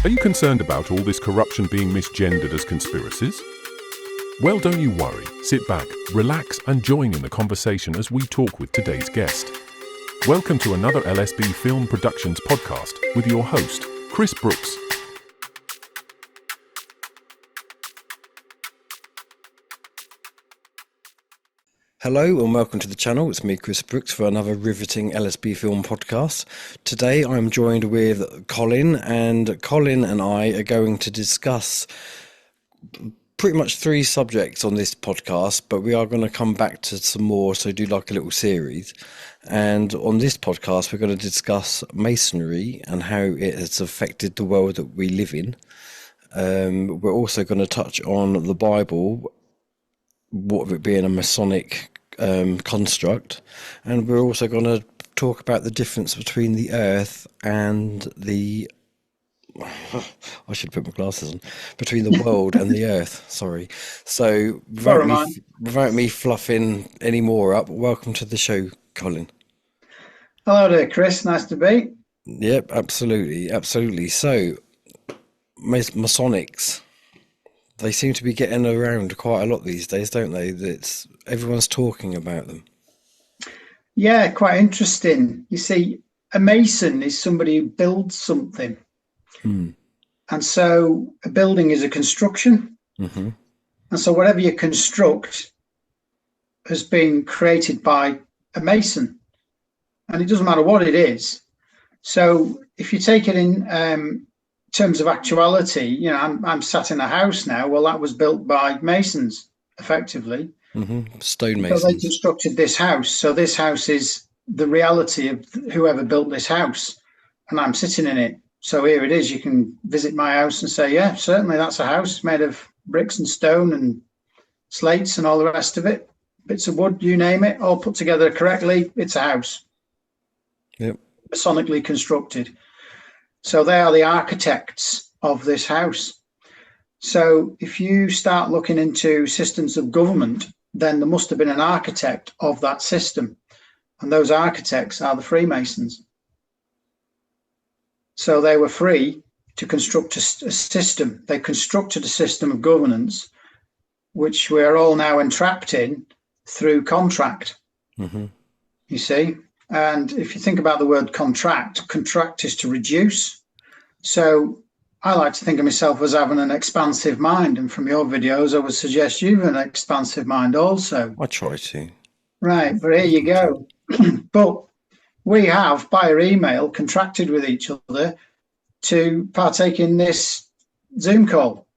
Are you concerned about all this corruption being misgendered as conspiracies? Well, don't you worry. Sit back, relax, and join in the conversation as we talk with today's guest. Welcome to another LSB Film Productions podcast with your host, Chris Brooks. Hello and welcome to the channel. It's me, Chris Brooks, for another riveting LSB film podcast. Today I'm joined with Colin, and Colin and I are going to discuss pretty much three subjects on this podcast, but we are going to come back to some more, so do like a little series. And on this podcast we're going to discuss Masonry and how it has affected the world that we live in. We're also going to touch on the Bible, what of it being a Masonic construct, and we're also going to talk about the difference between the earth and the I should put my glasses on, between the world and the earth, sorry. So without me fluffing any more up, welcome to the show, Colin. Hello there, Chris, nice to be. Yep, absolutely. So Masonics, they seem to be getting around quite a lot these days, don't they? Everyone's talking about them. Yeah, quite interesting. You see, a Mason is somebody who builds something. And so a building is a construction. Mm-hmm. And so whatever you construct has been created by a Mason. And it doesn't matter what it is. So if you take it in terms of actuality, you know, I'm sat in a house now. Well, that was built by Masons, effectively. Mm-hmm. Stone Masons. So they constructed this house. So this house is the reality of whoever built this house, and I'm sitting in it. So here it is. You can visit my house and say, yeah, certainly that's a house made of bricks and stone and slates and all the rest of it. Bits of wood, you name it, all put together correctly. It's a house. Yep. Masonically constructed. So they are the architects of this house. So if you start looking into systems of government, then there must have been an architect of that system. And those architects are the Freemasons. So they were free to construct a system. They constructed a system of governance, which we're all now entrapped in through contract. Mm-hmm. You see? And if you think about the word contract is to reduce. So I like to think of myself as having an expansive mind. And from your videos, I would suggest you have an expansive mind also. I try to. Right, but here you go. But we have, via email, contracted with each other to partake in this Zoom call,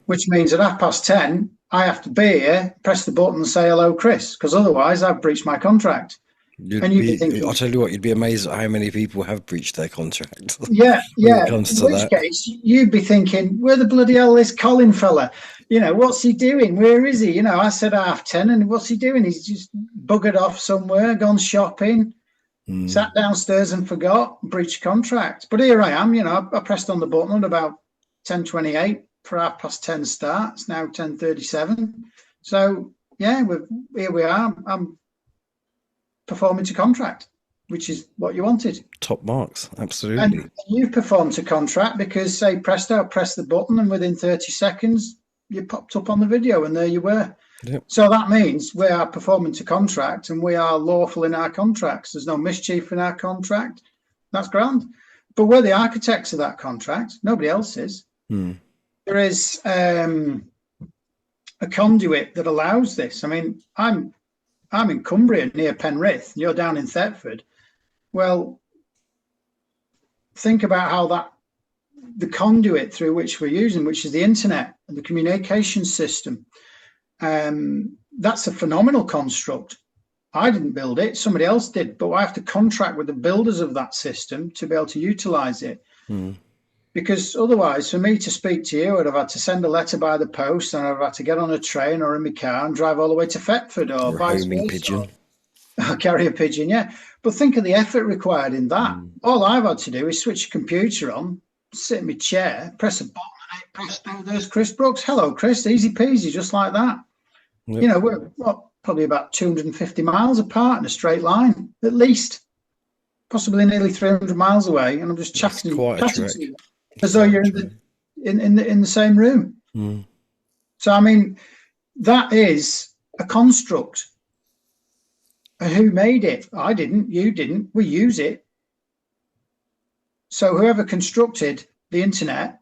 which means at 10:30, I have to be here, press the button and say, hello, Chris, because otherwise I've breached my contract. I'll tell you what, you'd be amazed at how many people have breached their contract. Yeah. In which case, you'd be thinking, where the bloody hell is Colin fella? You know, what's he doing? Where is he? You know, I said 10:30, and what's he doing? He's just buggered off somewhere, gone shopping, sat downstairs and forgot, breached contract. But here I am, you know, I pressed on the button at about 10:28 for 10:30 start. It's now 10:37. So, yeah, here we are. I'm performing to contract, which is what you wanted. Top marks, absolutely. And you've performed to contract because, say, presto, press the button, and within 30 seconds, you popped up on the video, and there you were. Yep. So that means we are performing to contract, and we are lawful in our contracts. There's no mischief in our contract. That's grand. But we're the architects of that contract. Nobody else is. There is a conduit that allows this. I mean, I'm in Cumbria near Penrith. You're down in Thetford. Well, think about how the conduit through which we're using, which is the internet and the communication system. That's a phenomenal construct. I didn't build it, somebody else did, but I have to contract with the builders of that system to be able to utilize it. Because otherwise, for me to speak to you, I'd have had to send a letter by the post, and I'd have had to get on a train or in my car and drive all the way to Thetford or vice versa. Pigeon. Or carry a pigeon, yeah. But think of the effort required in that. All I've had to do is switch the computer on, sit in my chair, press a button, there's Chris Brooks. Hello, Chris. Easy peasy, just like that. Yep. You know, we're probably about 250 miles apart in a straight line, at least. Possibly nearly 300 miles away, and I'm just chatting. Quite a trek. as though you're in the same room. Mm. So, I mean, that is a construct. And who made it? I didn't, you didn't, we use it. So whoever constructed the internet,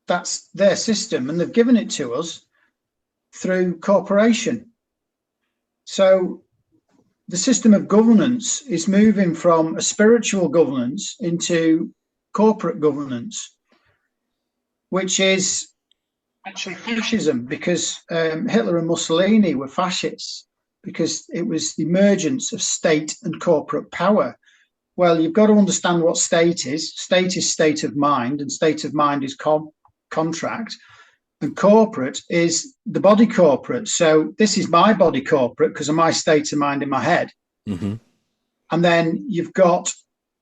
that's their system, and they've given it to us through corporation. So the system of governance is moving from a spiritual governance into corporate governance, which is actually fascism, because Hitler and Mussolini were fascists because it was the emergence of state and corporate power. Well, you've got to understand what state is. State is state of mind, and state of mind is contract. And corporate is the body corporate. So this is my body corporate because of my state of mind in my head. Mm-hmm. And then you've got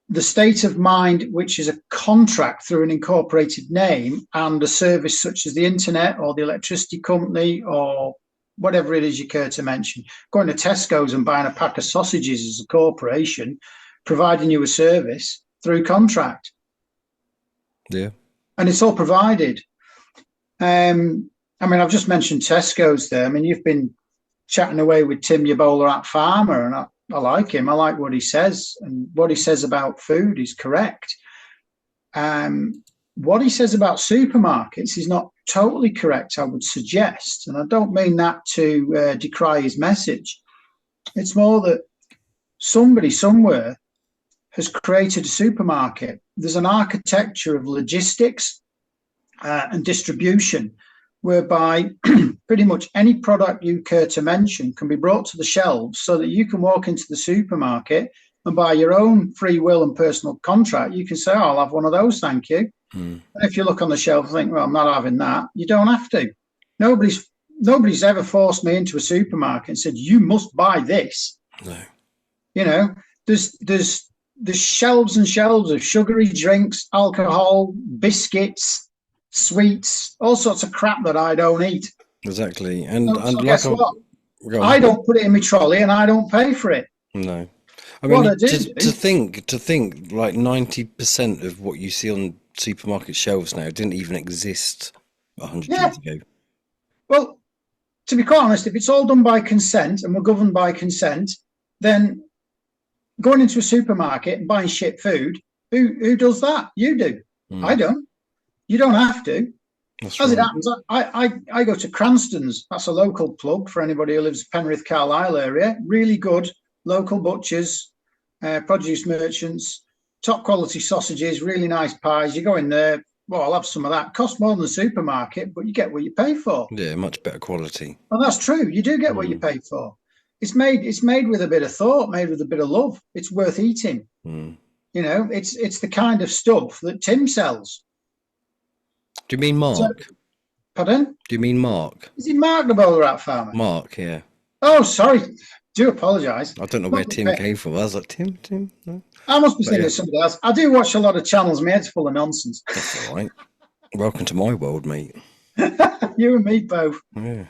the state of mind, which is a contract through an incorporated name and a service such as the internet or the electricity company or whatever it is you care to mention. Going to Tesco's and buying a pack of sausages as a corporation, providing you a service through contract. Yeah. And it's all provided. I mean, I've just mentioned Tesco's there. I mean, you've been chatting away with Tim Yabola at Farmer, and I like him. I like what he says, and what he says about food is correct. What he says about supermarkets is not totally correct, I would suggest. And I don't mean that to decry his message. It's more that somebody somewhere has created a supermarket. There's an architecture of logistics and distribution whereby pretty much any product you care to mention can be brought to the shelves so that you can walk into the supermarket and by your own free will and personal contract, you can say, oh, I'll have one of those, thank you. And if you look on the shelf and think, well, I'm not having that, you don't have to. Nobody's ever forced me into a supermarket and said, you must buy this. No. You know, there's shelves and shelves of sugary drinks, alcohol, biscuits, sweets, all sorts of crap that I don't eat. Exactly. And like guess what? I don't put it in my trolley and I don't pay for it. No. I mean, to think like 90% of what you see on supermarket shelves now didn't even exist 100 years ago. Well, to be quite honest, if it's all done by consent and we're governed by consent, then going into a supermarket and buying shit food, who does that? You do. I don't. You don't have to. That's As right. it happens, I go to Cranston's. That's a local plug for anybody who lives Penrith, Carlisle area. Really good local butchers, produce merchants, top quality sausages, really nice pies. You go in there, well, I'll have some of that. Costs more than the supermarket, but you get what you pay for. Yeah, much better quality. Well, that's true. You do get what you pay for. It's made with a bit of thought, made with a bit of love. It's worth eating. You know, it's the kind of stuff that Tim sells. Do you mean Mark? So, pardon? Do you mean Mark? Is it Mark the bowler at Farmer? Mark, yeah. Oh, sorry. Do apologise. I don't know where Tim came from. I was like, Tim? No. I must be thinking of somebody else. I do watch a lot of channels. My head's full of nonsense. That's all right. Welcome to my world, mate. You and me both. Yeah.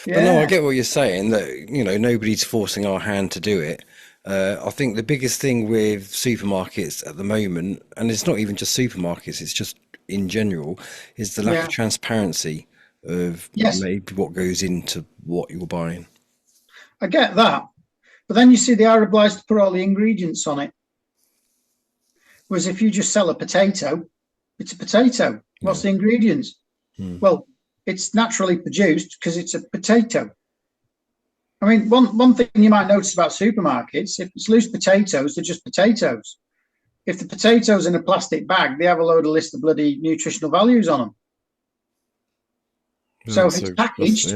But no, I get what you're saying, that, you know, nobody's forcing our hand to do it. I think the biggest thing with supermarkets at the moment, and it's not even just supermarkets, it's just in general, is the lack of transparency of maybe what goes into what you're buying. I get that. But then you see they are obliged to put all the ingredients on it. Whereas if you just sell a potato, it's a potato. What's the ingredients? Well, it's naturally produced because it's a potato. I mean, one thing you might notice about supermarkets, if it's loose potatoes, they're just potatoes. If the potatoes in a plastic bag, they have a load of list of bloody nutritional values on them. So if it's packaged,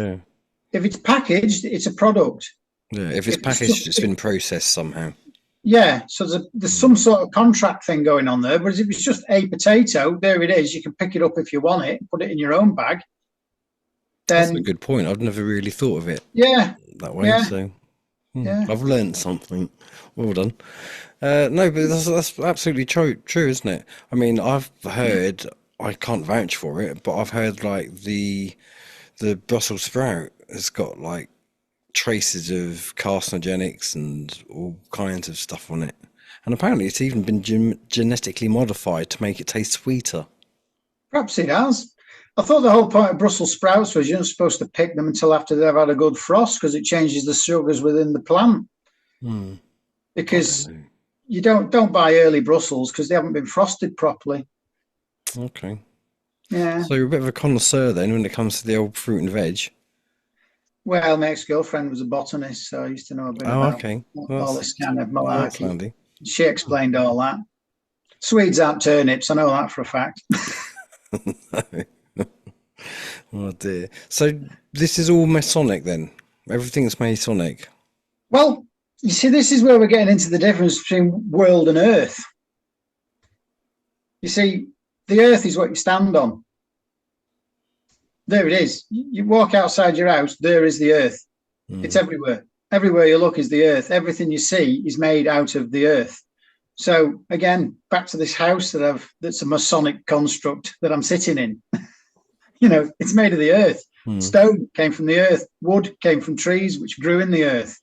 it's a product. Yeah, if it's packaged, it's been processed somehow. Yeah, so there's some sort of contract thing going on there. But if it's just a potato, there it is. You can pick it up if you want it, put it in your own bag. That's a good point. I've never really thought of it that way. So I've learned something. Well done. No, but that's absolutely true, isn't it? I mean, I've heard, I can't vouch for it, but I've heard like the Brussels sprout has got like traces of carcinogenics and all kinds of stuff on it. And apparently it's even been genetically modified to make it taste sweeter. Perhaps it has. I thought the whole point of Brussels sprouts was you're not supposed to pick them until after they've had a good frost because it changes the sugars within the plant. Because you don't buy early Brussels because they haven't been frosted properly. Okay. Yeah. So you're a bit of a connoisseur then when it comes to the old fruit and veg. Well, my ex-girlfriend was a botanist, so I used to know a bit about all this kind of malarkey. She explained all that. Swedes aren't turnips, I know that for a fact. Oh dear. So this is all Masonic then? Everything's Masonic? Well, you see, this is where we're getting into the difference between world and earth. You see, the earth is what you stand on. There it is. You walk outside your house, there is the earth. It's everywhere. Everywhere you look is the earth. Everything you see is made out of the earth. So again, back to this house that's a Masonic construct that I'm sitting in. It's made of the earth. Stone came from the earth. Wood came from trees which grew in the earth.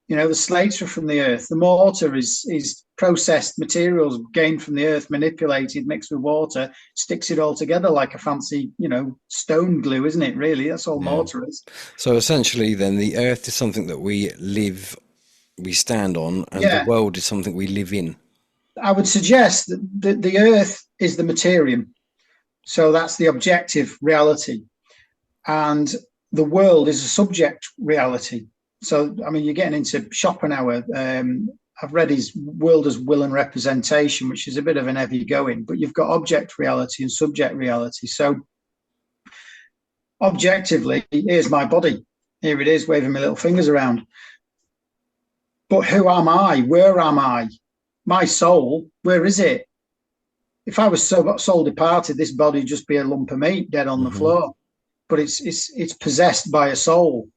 The slates are from the earth. The mortar is processed materials gained from the earth, manipulated, mixed with water, sticks it all together like a fancy, stone glue, isn't it? Really, that's all mortar is. So essentially, then the earth is something that we stand on, and the world is something we live in. I would suggest that the earth is the materium, so that's the objective reality, and the world is a subject reality. So, I mean, you're getting into Schopenhauer. I've read his World as Will and Representation, which is a bit of an heavy going, but you've got object reality and subject reality. So, objectively, here's my body. Here it is, waving my little fingers around. But who am I? Where am I? My soul, where is it? If I was soul departed, this body would just be a lump of meat dead on the floor. But it's possessed by a soul.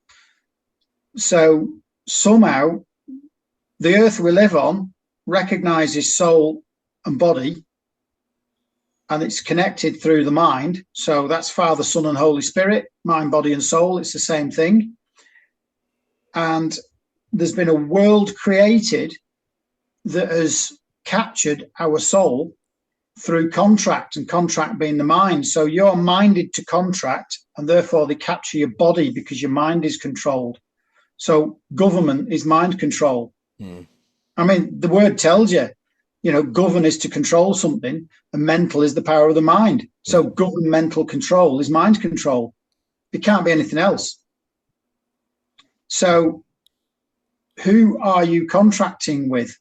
So somehow the earth we live on recognizes soul and body, and it's connected through the mind. So that's Father, Son, and Holy Spirit, mind, body, and soul. It's the same thing. And there's been a world created that has captured our soul through contract, and contract being the mind. So you're minded to contract, and therefore they capture your body because your mind is controlled. So government is mind control. I mean, the word tells you, govern is to control something, and mental is the power of the mind. So governmental control is mind control. It can't be anything else. So who are you contracting with?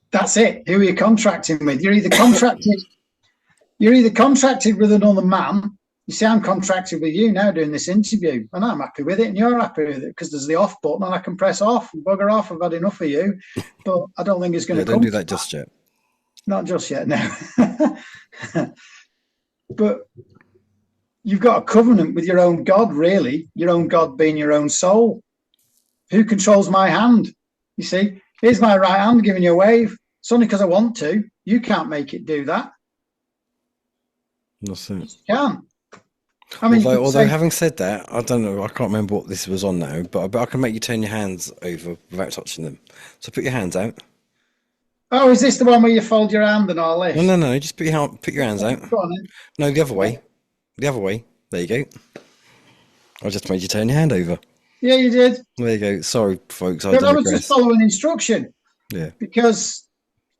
That's it. Who are you contracting with? You're either contracted with another man. You see, I'm contracted with you now doing this interview, and I'm happy with it, and you're happy with it because there's the off button, and I can press off and bugger off. I've had enough of you, but I don't think it's going to come. Don't do that just yet. Not just yet, no. But you've got a covenant with your own God, really. Your own God being your own soul. Who controls my hand? You see, here's my right hand giving you a wave. It's only because I want to. You can't make it do that. That's it. You can't. I mean, although having said that, I don't know, I can't remember what this was on now, but I can make you turn your hands over without touching them. So put your hands out. Oh, is this the one where you fold your hand and all this? No, just put your hands out. Go on then. No, the other way. The other way. There you go. I just made you turn your hand over. Yeah, you did. There you go. Sorry, folks. I was just following instruction. Yeah. Because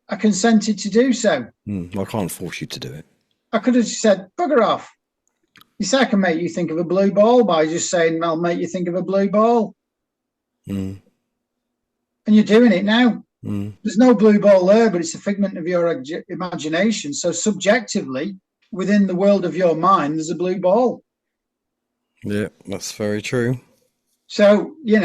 I consented to do so. I can't force you to do it. I could have just said, bugger off. You say I can make you think of a blue ball by just saying, I'll make you think of a blue ball. And you're doing it now. There's no blue ball there, but it's a figment of your imagination. So subjectively, within the world of your mind, there's a blue ball. Yeah, that's very true. So, you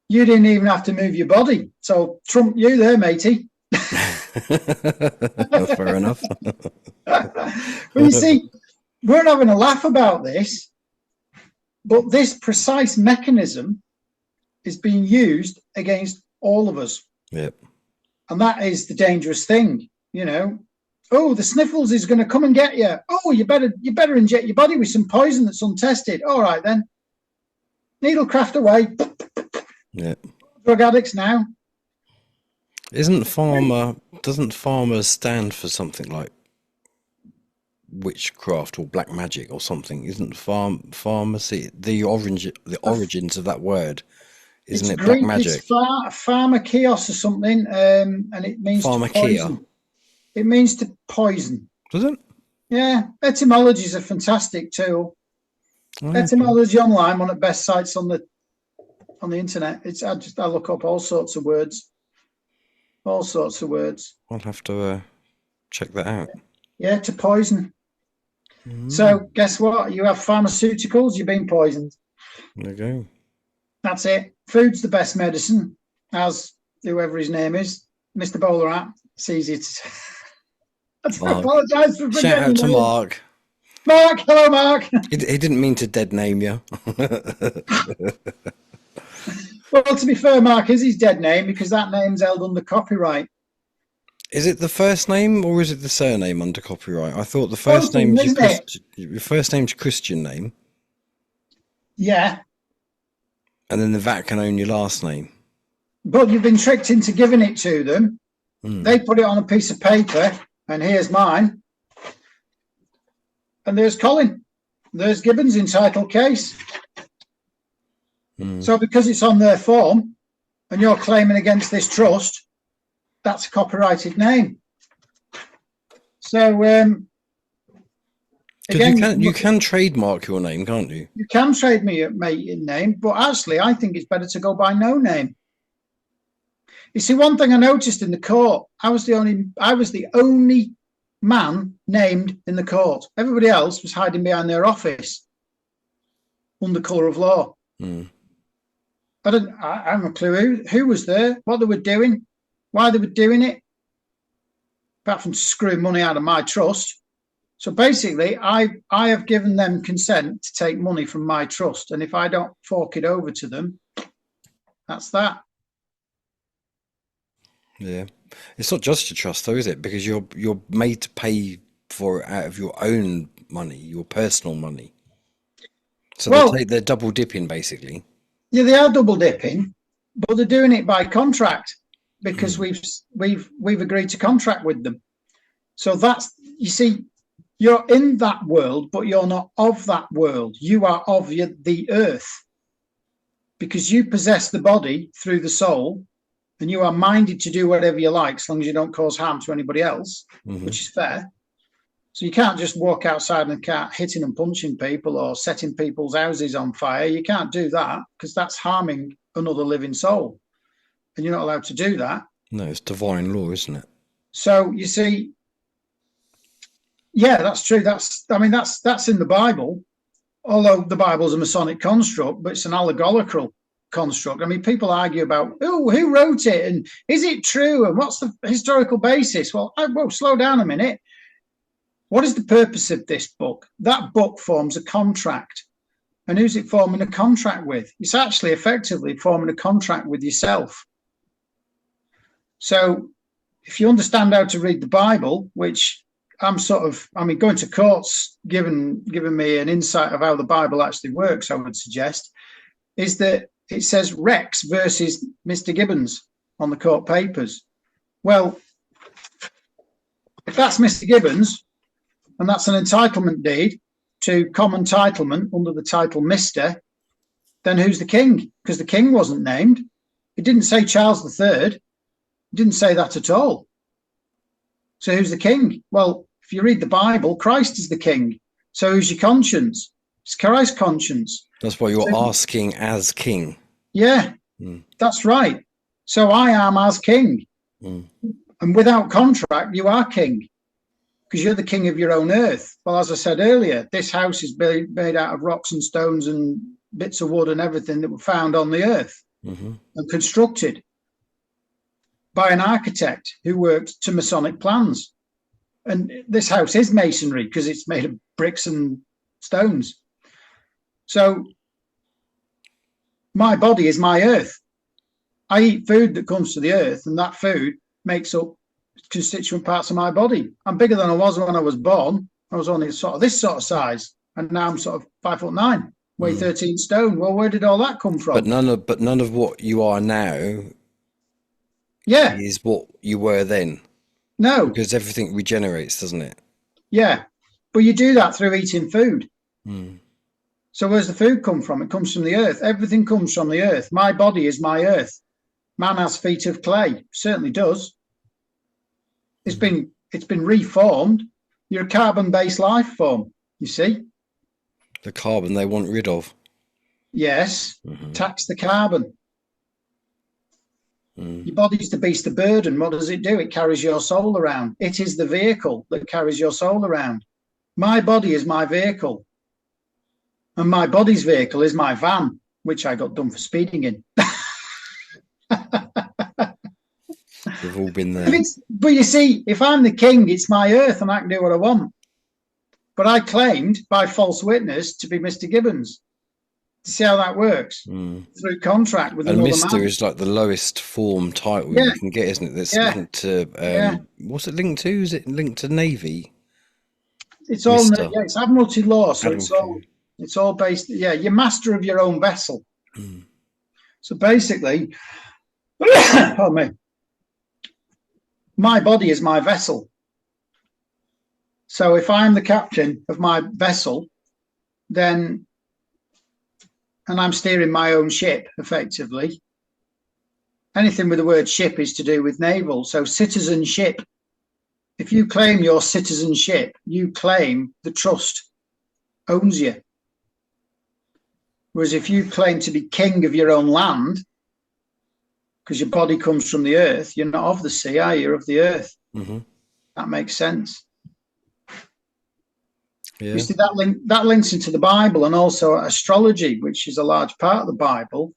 didn't even have to move your body. So trump you there, matey. That's fair enough. Well, you see, we're having a laugh about this, but this precise mechanism is being used against all of us. Yep. And that is the dangerous thing, Oh, the sniffles is going to come and get you. Oh, you better inject your body with some poison that's untested. All right, then. Needlecraft away. Yeah. Drug addicts now. Doesn't farmer stand for something like witchcraft or black magic or something? Isn't pharmacy the origins of that word? Isn't It's it black Greek. It's magic? pharmakios or something, and it means to Pharmakia. poison. It means to poison. Does it? Yeah, etymology is a fantastic tool. Okay. Etymology online, one of the best sites on the internet. I look up all sorts of words. All sorts of words. I'll have to check that out. Yeah, to poison. So guess what? You have pharmaceuticals, you've been poisoned. There you go. That's it. Food's the best medicine, as whoever his name is, Mr. Bowler at. It's easy to... I apologise for forgetting. Shout out to Mark. Mark, hello, Mark. He didn't mean to dead name you. Well, to be fair, Mark is his dead name because that name's held under copyright. Is it the first name or is it the surname under copyright? I thought the first name's your first name's Christian name. Yeah. And then the Vatican own your last name. But you've been tricked into giving it to them. They put it on a piece of paper, and here's mine. And there's Colin. There's Gibbons in title case. So because it's on their form, and you're claiming against this trust, that's a copyrighted name. So again, you can trademark your name, can't you? You can trademark your name, but actually, I think it's better to go by no name. You see, one thing I noticed in the court, I was the only man named in the court. Everybody else was hiding behind their office under colour of law. I haven't a clue who was there, what they were doing, why they were doing it, apart from screwing money out of my trust. So basically, I have given them consent to take money from my trust, and if I don't fork it over to them, that's that. Yeah, it's not just your trust, though, is it? Because you're made to pay for it out of your own money, your personal money. So they're double dipping, basically. Yeah, they are double dipping, but they're doing it by contract because we've agreed to contract with them. So that's, you see, you're in that world, but you're not of that world. You are of the earth because you possess the body through the soul, and you are minded to do whatever you like as long as you don't cause harm to anybody else, which is fair. So you can't just walk outside and start hitting and punching people or setting people's houses on fire. You can't do that because that's harming another living soul, and you're not allowed to do that. No, it's divine law, isn't it? So you see, yeah, that's true. That's in the Bible, although the Bible's a Masonic construct, but it's an allegorical construct. I mean, people argue about, who wrote it and is it true and what's the historical basis? Well, slow down a minute. What is the purpose of this book? That book forms a contract. And who's it forming a contract with? It's actually effectively forming a contract with yourself. So if you understand how to read the Bible, which going to court's given me an insight of how the Bible actually works, I would suggest, is that it says Rex versus Mr. Gibbons on the court papers. Well, if that's Mr. Gibbons, and that's an entitlement deed to common titlement under the title Mr., then who's the king? Because the king wasn't named. It didn't say Charles III. It didn't say that at all. So who's the king? Well, if you read the Bible, Christ is the king. So who's your conscience? It's Christ's conscience. That's why you're asking as king. Yeah, that's right. So I am as king. And without contract, you are king. Because you're the king of your own earth. Well, as I said earlier, this house is made out of rocks and stones and bits of wood and everything that were found on the earth and constructed by an architect who worked to Masonic plans. And this house is masonry because it's made of bricks and stones. So my body is my earth. I eat food that comes to the earth, and that food makes up constituent parts of my body. I'm bigger than I was when I was born. I was only sort of this sort of size, and now I'm sort of 5'9", weigh 13 stone. Well, where did all that come from? But none of what you are now Yeah. is what you were then. No. Because everything regenerates, doesn't it? Yeah. But you do that through eating food. Mm. So where's the food come from? It comes from the earth. Everything comes from the earth. My body is my earth. Man has feet of clay. Certainly does. It's been reformed. You're a carbon-based life form, you see. The carbon they want rid of. Yes. Tax the carbon. Your body's the beast of burden. What does it do? It carries your soul around. It is the vehicle that carries your soul around. My body is my vehicle. And my body's vehicle is my van, which I got done for speeding in. We've all been there. But you see, if I'm the king, it's my earth and I can do what I want. But I claimed by false witness to be Mr. Gibbons. To see how that works through contract with another Mr. man. is like the lowest form title you can get, isn't it? That's linked to what's it linked to? Is it linked to Navy? It's all it's Admiralty law, so it's all based. Yeah, you're master of your own vessel. So basically, pardon me, my body is my vessel. So if I'm the captain of my vessel, then. And I'm steering my own ship, effectively. Anything with the word ship is to do with naval. So citizenship. If you claim your citizenship, you claim the trust owns you. Whereas if you claim to be king of your own land, because your body comes from the earth, you're not of the sea, are you? You're of the earth. That makes sense. Yeah. You see, that links into the Bible and also astrology, which is a large part of the Bible.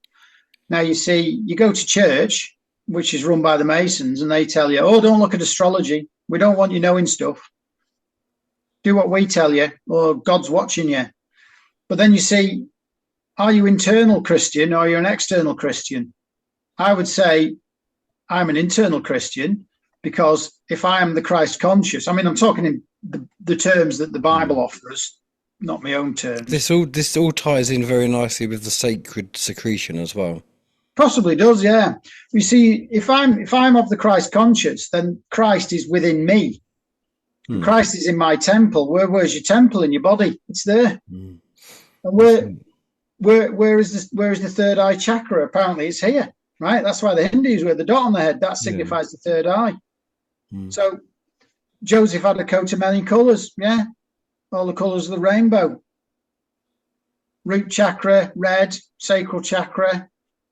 Now, you see, you go to church, which is run by the Masons, and they tell you, oh, don't look at astrology. We don't want you knowing stuff. Do what we tell you, or God's watching you. But then you see, are you internal Christian or are you an external Christian? I would say I'm an internal Christian, because if I am the Christ conscious, I mean, I'm talking in the terms that the Bible offers, not my own terms. This all ties in very nicely with the sacred secretion as well. Possibly does, yeah. You see, if I'm of the Christ conscious, then Christ is within me. Christ is in my temple. Where's your temple? In your body? It's there. And where is the third eye chakra? Apparently, it's here, right? That's why the Hindus wear the dot on the head. That signifies the third eye. So Joseph had a coat of many colours, all the colours of the rainbow. Root chakra, red, sacral chakra,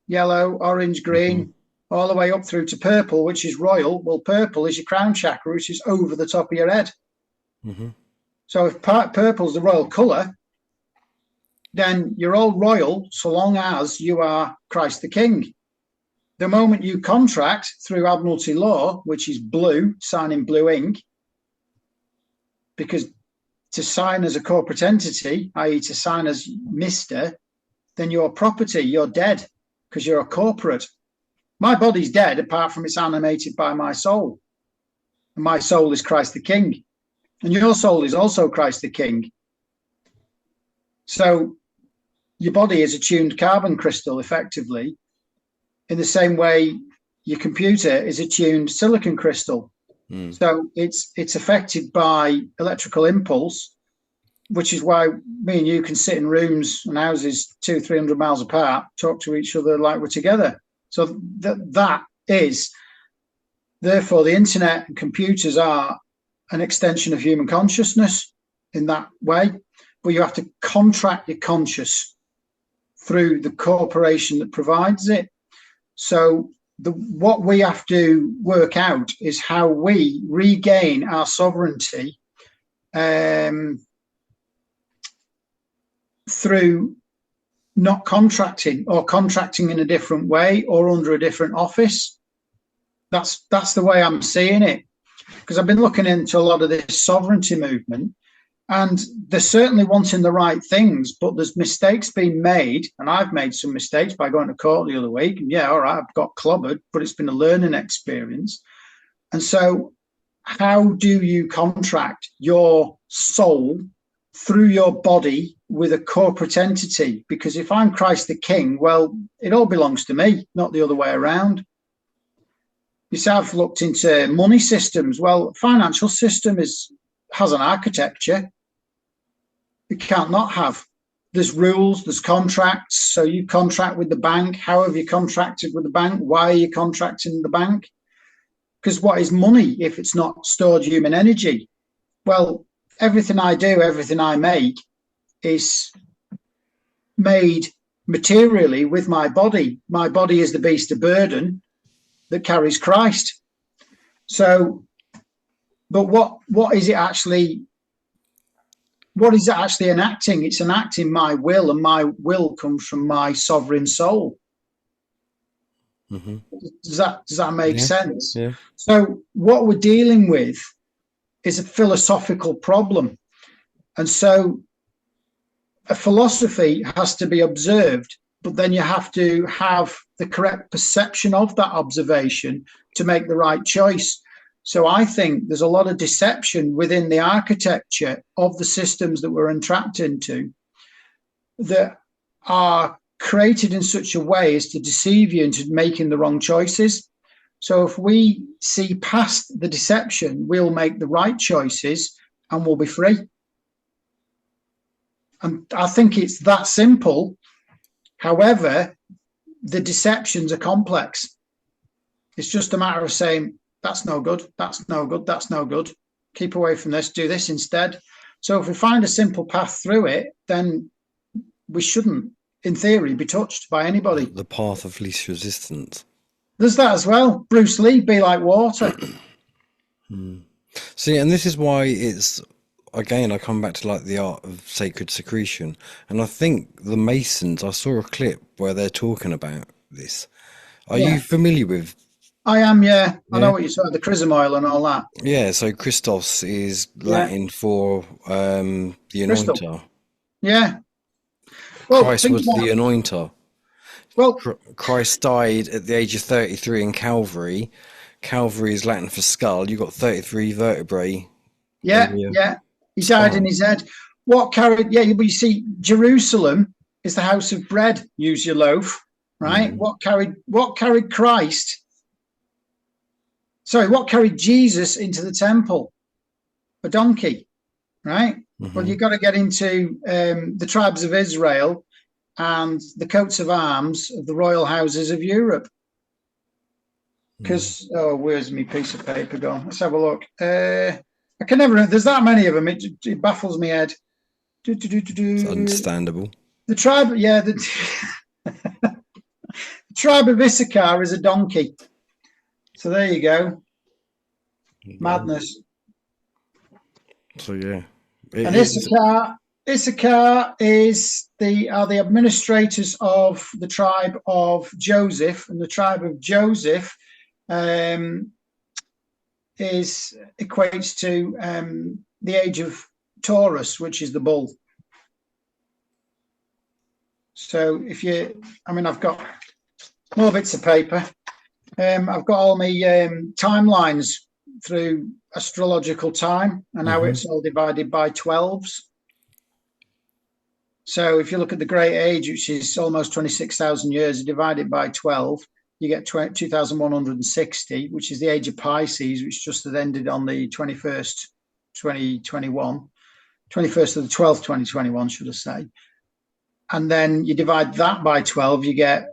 yellow, orange, green, all the way up through to purple, which is royal. Well, purple is your crown chakra, which is over the top of your head. So if purple's the royal colour, then you're all royal so long as you are Christ the King. The moment you contract through Admiralty law, which is blue, signing blue ink, because to sign as a corporate entity, i.e. to sign as Mr., then you're property, you're dead, because you're a corporate. My body's dead apart from it's animated by my soul. And my soul is Christ the King. And your soul is also Christ the King. So your body is a tuned carbon crystal, effectively, in the same way your computer is a tuned silicon crystal. So it's affected by electrical impulse, which is why me and you can sit in rooms and houses 200-300 miles apart, talk to each other like we're together. So that is, therefore, the internet and computers are an extension of human consciousness in that way. But you have to contract your conscious through the corporation that provides it. So what we have to work out is how we regain our sovereignty through not contracting, or contracting in a different way, or under a different office. That's the way I'm seeing it, because I've been looking into a lot of this sovereignty movement, and they're certainly wanting the right things, but there's mistakes being made, and I've made some mistakes by going to court the other week, and all right, I've got clobbered, but it's been a learning experience. And so how do you contract your soul through your body with a corporate entity? Because if I'm Christ the King, well, it all belongs to me, not the other way around. I've looked into money systems. Well, financial system has an architecture. It can't not have. There's rules, there's contracts. So you contract with the bank. How have you contracted with the bank? Why are you contracting with the bank? Because what is money if it's not stored human energy? Well, everything I do, everything I make is made materially with my body. My body is the beast of burden that carries Christ. So, but what is it actually? What is it actually enacting? It's enacting my will, and my will comes from my sovereign soul. Mm-hmm. Does that make sense? Yeah. So what we're dealing with is a philosophical problem. And so a philosophy has to be observed, but then you have to have the correct perception of that observation to make the right choice. So I think there's a lot of deception within the architecture of the systems that we're entrapped into that are created in such a way as to deceive you into making the wrong choices. So if we see past the deception, we'll make the right choices and we'll be free. And I think it's that simple. However, the deceptions are complex. It's just a matter of saying, that's no good, that's no good, that's no good. Keep away from this, do this instead. So if we find a simple path through it, then we shouldn't, in theory, be touched by anybody. The path of least resistance. There's that as well. Bruce Lee, be like water. See, and this is why it's, again, I come back to like the art of sacred secretion. And I think the Masons, I saw a clip where they're talking about this. Are you familiar with? I am, yeah. I know what you said, the chrism oil and all that. Yeah, so Christos is Latin for the anointer. Yeah. Well, Christ was the anointer. Well, Christ died at the age of 33 in Calvary. Calvary is Latin for skull. You've got 33 vertebrae. Yeah. He died in his head. What carried, but you see, Jerusalem is the house of bread. Use your loaf, right? What carried Christ? Sorry, what carried Jesus into the temple? A donkey, right? Well, you've got to get into the tribes of Israel and the coats of arms of the royal houses of Europe. Because, where's my piece of paper gone? Let's have a look. I can never, there's that many of them. It baffles me head. It's understandable. The tribe, the tribe of Issachar is a donkey. So there you go. Madness. So yeah. And Issachar is the administrators of the tribe of Joseph, and the tribe of Joseph equates to the age of Taurus, which is the bull. So I've got more bits of paper. I've got all my timelines through astrological time and how it's all divided by 12s. So if you look at the Great Age, which is almost 26,000 years, divided by 12, you get 2,160, which is the age of Pisces, which just had ended on the 21st, 2021, 21st of the 12th, 2021, should I say. And then you divide that by 12, you get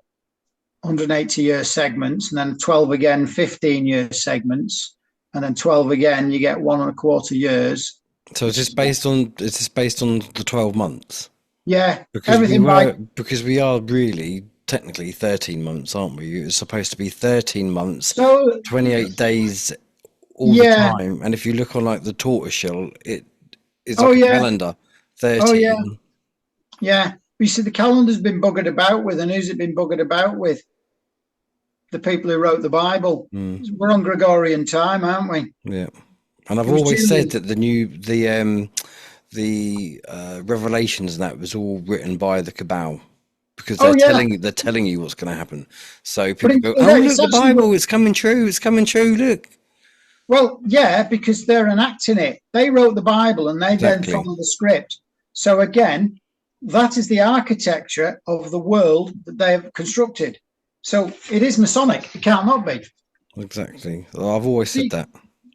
180-year segments, and then 12 again, 15-year segments, and then 12 again, you get 1.25 years. So is this based on the 12 months? Yeah, because we are really technically 13 months, aren't we? It's supposed to be 13 months, 28 days all the time. And if you look on like the tortoiseshell, it is like a calendar, 13. Yeah. You see, the calendar's been buggered about with, and who's it been buggered about with? The people who wrote the Bible. We're on Gregorian time, aren't we? Yeah. And I've always said that the Revelations and that was all written by the Cabal, because they're telling you what's going to happen. So people go, look, the Bible, it's coming true, look. Well, yeah, because they're enacting it. They wrote the Bible and they then follow the script. So again, that is the architecture of the world that they have constructed. So it is Masonic. It can't not be. Exactly. I've always said that.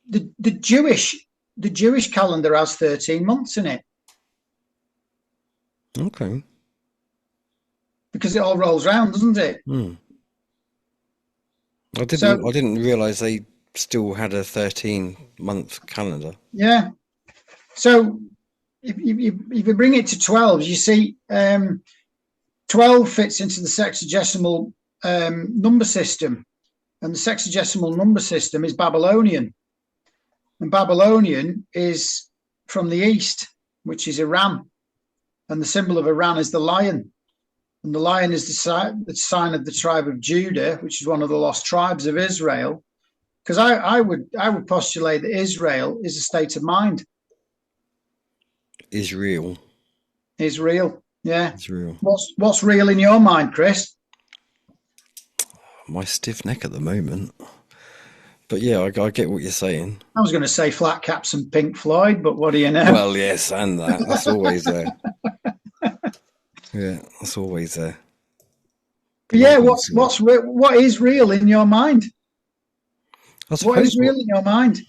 The Jewish calendar has 13 months in it. Okay. Because it all rolls round, doesn't it? I didn't realise they still had a 13-month calendar. Yeah. So if you bring it to 12, you see 12 fits into the sexagesimal number system. And the sexagesimal number system is Babylonian. And Babylonian is from the east, which is Iran. And the symbol of Iran is the lion. And the lion is the sign of the tribe of Judah, which is one of the lost tribes of Israel. Because I would postulate that Israel is a state of mind. Israel. Yeah. Israel. What's real in your mind, Chris? My stiff neck at the moment. But yeah, I get what you're saying. I was going to say Flat Caps and Pink Floyd, but what do you know? Well, yes, and that. That's always there. Yeah, that's always there. But yeah, what is real in your mind? What is real in your mind?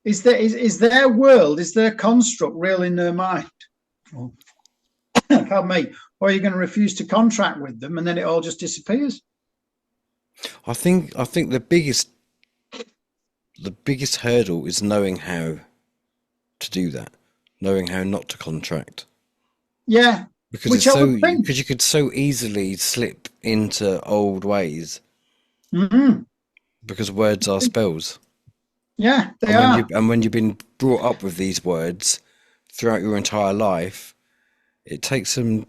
Is their world, is their construct real in their mind? Oh. Pardon me. Or are you going to refuse to contract with them and then it all just disappears? I think the biggest hurdle is knowing how to do that, knowing how not to contract. Yeah, because you could so easily slip into old ways. Because words are spells. Yeah, they are. And when you've been brought up with these words throughout your entire life, it takes some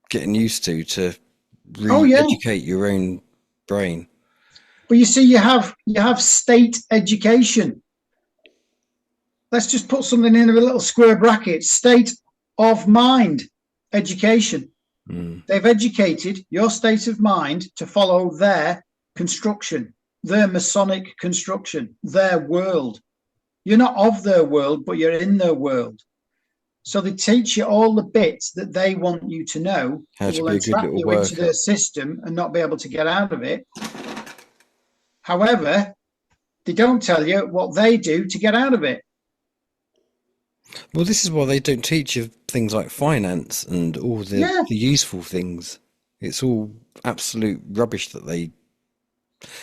getting used to re-educate your own brain. But you see, you have state education. Let's just put something in a little square bracket. State of mind education. They've educated your state of mind to follow their construction, their Masonic construction, their world. You're not of their world, but you're in their world. So they teach you all the bits that they want you to know. How to be a good little worker. Into their system and not be able to get out of it. However, they don't tell you what they do to get out of it. Well, this is why they don't teach you things like finance and all the useful things. It's all absolute rubbish that they...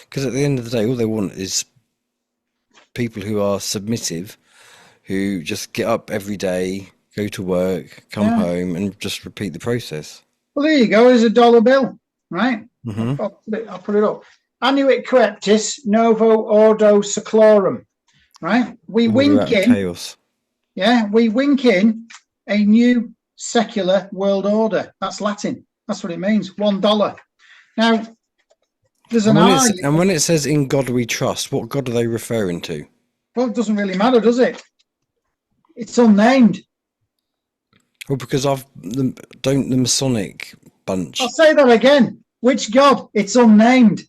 Because at the end of the day, all they want is people who are submissive, who just get up every day, go to work, come home, and just repeat the process. Well, there you go. There's a dollar bill, right? I'll put it up. Annuit Coeptis Novo Ordo Seclorum, right? We wink in chaos. Yeah, we wink in a new secular world order. That's Latin. That's what it means. $1. Now, there's an I. And when it says "in God we trust," what God are they referring to? Well, it doesn't really matter, does it? It's unnamed. Well, because the Masonic bunch. I'll say that again. Which God? It's unnamed.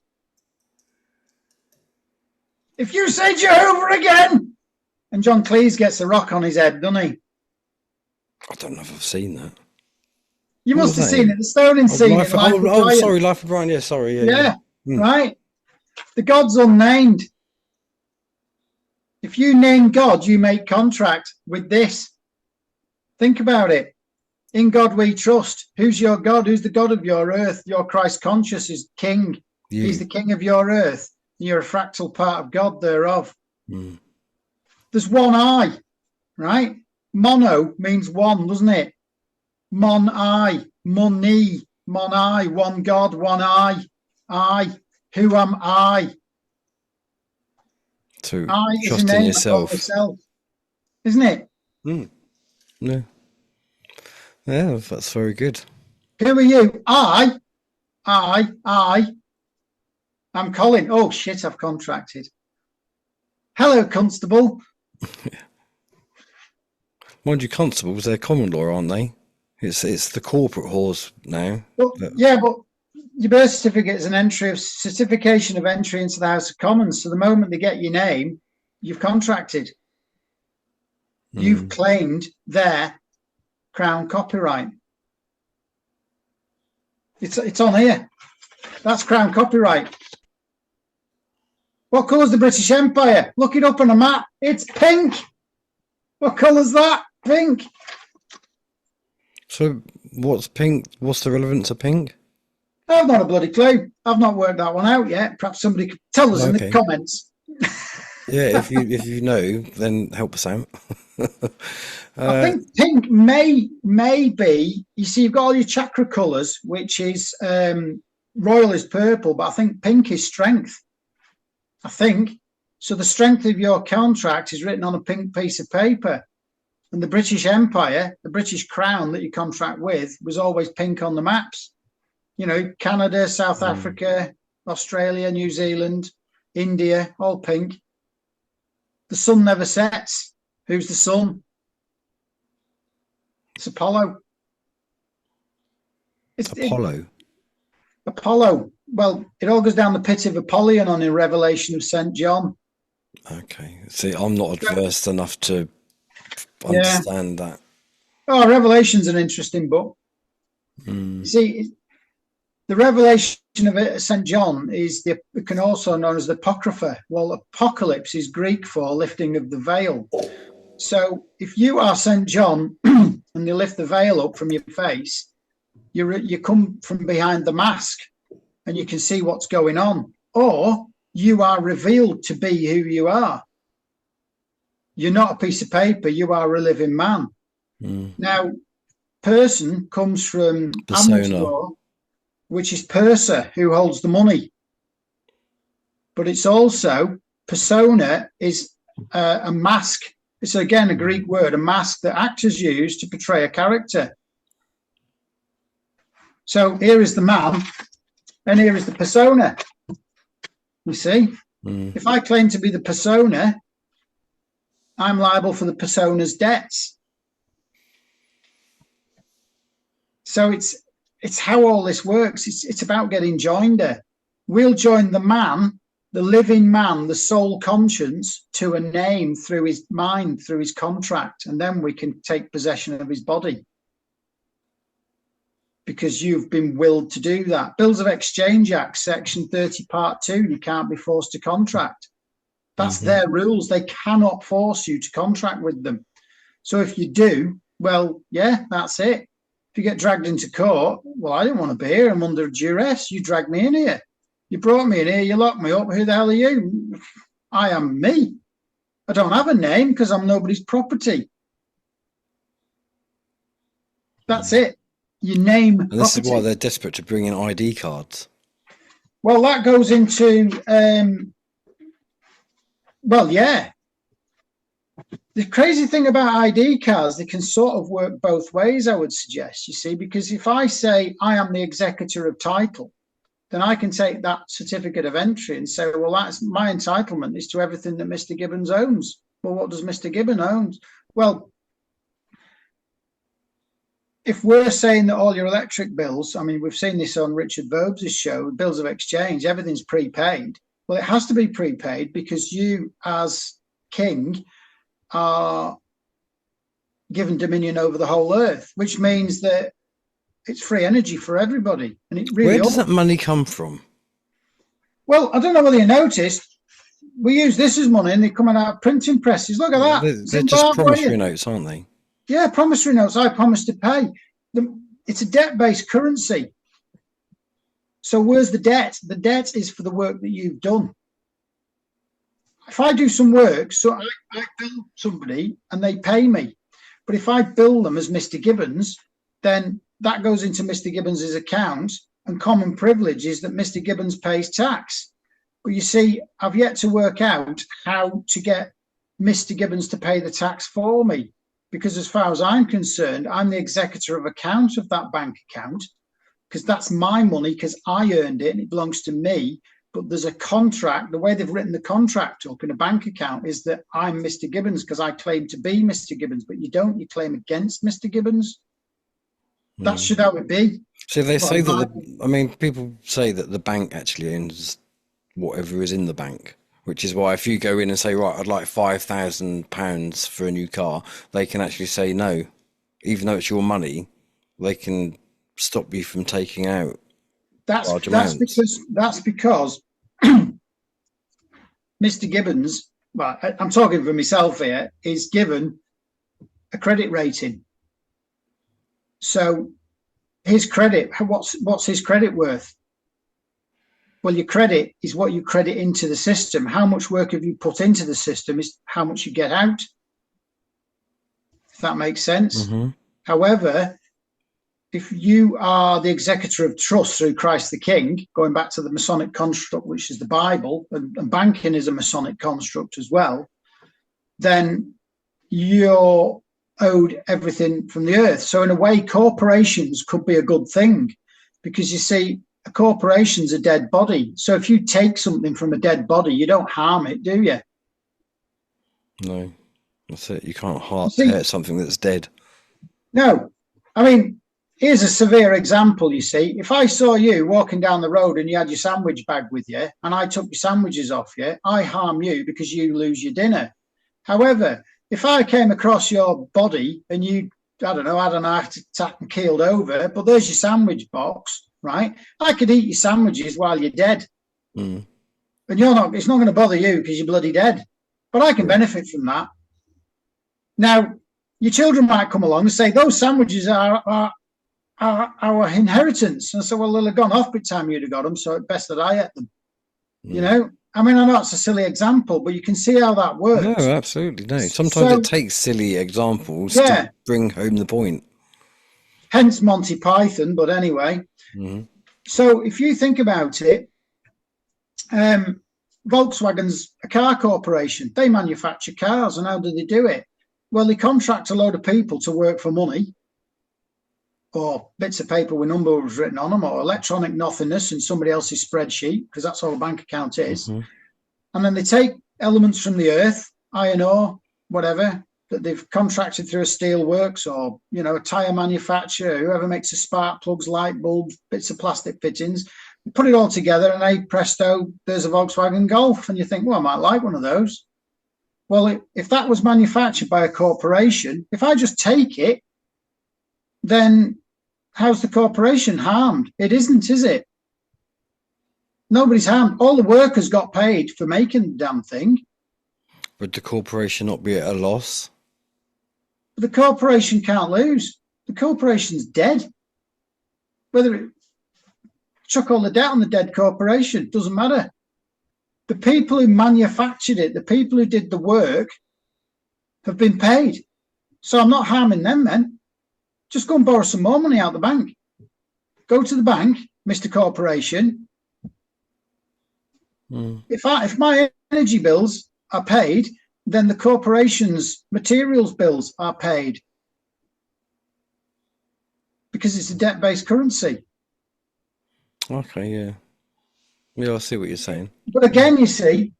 If you say Jehovah again, and John Cleese gets a rock on his head, doesn't he? I don't know if I've seen that. You must have seen it. The Stoning scene. Sorry, Life of Brian. Yeah, sorry. Yeah. Right. The God's unnamed. If you name God, you make contract with this. Think about it. In God we trust. Who's your God? Who's the God of your earth? Your Christ conscious is king. He's the king of your earth. You're a fractal part of God thereof. There's one I, right? Mono means one, doesn't it? Mon I, money, mon I, one God, one I. Who am I? To trust in yourself. Isn't it? Yeah. Yeah, that's very good. Who are you? I'm Colin. Oh shit, I've contracted. Hello, Constable. Mind you, constables, they're common law, aren't they? It's the corporate whores now. Well, yeah, but your birth certificate is an certification of entry into the House of Commons. So the moment they get your name, you've contracted. You've claimed their crown copyright. It's on here. That's crown copyright. What colour's the British Empire? Look it up on a map. It's pink. What colour's that? Pink. So what's pink? What's the relevance of pink? I've not a bloody clue. I've not worked that one out yet. Perhaps somebody could tell us in the comments. Yeah, if you know, then help us out. I think pink may be, you see, you've got all your chakra colours, which is royal is purple, but I think pink is strength. I think. So the strength of your contract is written on a pink piece of paper. And the British Empire, the British crown that you contract with, was always pink on the maps. You know, Canada, South Africa, Australia, New Zealand, India, all pink. The sun never sets. Who's the sun? It's Apollo. It's Apollo. Apollo. Well, it all goes down the pit of Apollyon on in Revelation of St. John. Okay. See, I'm not adverse enough to understand that. Oh, Revelation's an interesting book. See, the Revelation of St. John is can also known as the Apocrypha. Well, Apocalypse is Greek for lifting of the veil. So if you are St. John and you lift the veil up from your face, you come from behind the mask and you can see what's going on. Or you are revealed to be who you are. You're not a piece of paper, you are a living man. Now, person comes from Persona, which is purser, who holds the money. But it's also, persona is a mask. It's again a Greek word, a mask that actors use to portray a character. So here is the man, and here is the persona. You see? If I claim to be the persona, I'm liable for the persona's debts. So it's how all this works. It's about getting joinder. We'll join the man, the living man, the soul conscience, to a name through his mind, through his contract, and then we can take possession of his body. Because you've been willed to do that. Bills of Exchange Act, Section 30, Part 2, you can't be forced to contract. That's their rules. They cannot force you to contract with them. So if you do, well, yeah, that's it. If you get dragged into court, well, I didn't want to be here. I'm under duress. You dragged me in here. You brought me in here. You locked me up. Who the hell are you? I am me. I don't have a name because I'm nobody's property. That's it. You name and this property. is why they're desperate to bring in ID cards. Well, that goes into, well, yeah. The crazy thing about ID cards, they can sort of work both ways, I would suggest, you see, because if I say I am the executor of title, then I can take that certificate of entry and say, well, that's my entitlement is to everything that Mr. Gibbons owns. Well, what does Mr. Gibbons own? Well, if we're saying that all your electric bills, I mean, we've seen this on Richard Vobes' show, bills of exchange, everything's prepaid. Well, it has to be prepaid because you, as king, are given dominion over the whole earth, which means that it's free energy for everybody. And it really Where does that money come from? Well, I don't know whether you noticed, we use this as money and they're coming out of printing presses. Look at that. They're just promissory notes, aren't they? Yeah, promissory notes. I promise to pay. It's a debt-based currency. So where's the debt? The debt is for the work that you've done. If I do some work, so I bill somebody and they pay me. But if I bill them as Mr. Gibbons, then that goes into Mr. Gibbons's account, and common privilege is that Mr. Gibbons pays tax. But you see, I've yet to work out how to get Mr. Gibbons to pay the tax for me. Because as far as I'm concerned, I'm the executor of account of that bank account, because that's my money, because I earned it and it belongs to me. But there's a contract. The way they've written the contract up in a bank account is that I'm Mr. Gibbons because I claim to be Mr. Gibbons, but you don't. You claim against Mr. Gibbons. That should how it be. So they say that, people say that the bank actually owns whatever is in the bank, which is why if you go in and say, right, I'd like £5,000 for a new car, they can actually say no. Even though it's your money, they can stop you from taking out large amounts. That's because Mr. Gibbons, well, I'm talking for myself here, is given a credit rating. So his credit, what's his credit worth? Well, your credit is what you credit into the system. How much work have you put into the system is how much you get out, if that makes sense. Mm-hmm. However, if you are the executor of trust through Christ the King, going back to the Masonic construct, which is the Bible, and banking is a Masonic construct as well, then you're owed everything from the earth. So in a way, corporations could be a good thing, because you see, a corporation's a dead body. So if you take something from a dead body, you don't harm it, do you? No, that's it. You can't hurt something that's dead. No. I mean, here's a severe example, you see. If I saw you walking down the road and you had your sandwich bag with you and I took your sandwiches off you, I harm you because you lose your dinner. However, if I came across your body and you, I don't know, had an heart attack and keeled over, but there's your sandwich box, right? I could eat your sandwiches while you're dead. Mm. And it's not going to bother you because you're bloody dead. But I can benefit from that. Now, your children might come along and say, those sandwiches are our inheritance. And I said, well, they'll have gone off by the time you'd have got them, so it's best that I ate them. Mm. You know? I mean, I know it's a silly example, but you can see how that works. No, absolutely no. Sometimes it takes silly examples to bring home the point. Hence Monty Python, but anyway. Mm-hmm. So if you think about it, Volkswagen's a car corporation. They manufacture cars, and how do they do it? Well, they contract a load of people to work for money, or bits of paper with numbers written on them, or electronic nothingness in somebody else's spreadsheet, because that's all a bank account is. Mm-hmm. And then they take elements from the earth, iron ore, whatever, that they've contracted through a steel works, or, you know, a tire manufacturer, whoever makes the spark plugs, light bulbs, bits of plastic fittings. You put it all together and hey, presto, there's a Volkswagen Golf. And you think, well, I might like one of those. Well, if that was manufactured by a corporation, if I just take it, then how's the corporation harmed? It isn't, is it? Nobody's harmed. All the workers got paid for making the damn thing. Would the corporation not be at a loss? The corporation can't lose. The corporation's dead. Chuck all the debt on the dead corporation, doesn't matter. The people who manufactured it, the people who did the work, have been paid. So I'm not harming them then. Just go and borrow some more money out the bank. Go to the bank, Mr. Corporation. Mm. If my energy bills are paid, then the corporation's materials bills are paid, because it's a debt-based currency. Okay, yeah. Yeah, I see what you're saying. But again, you see,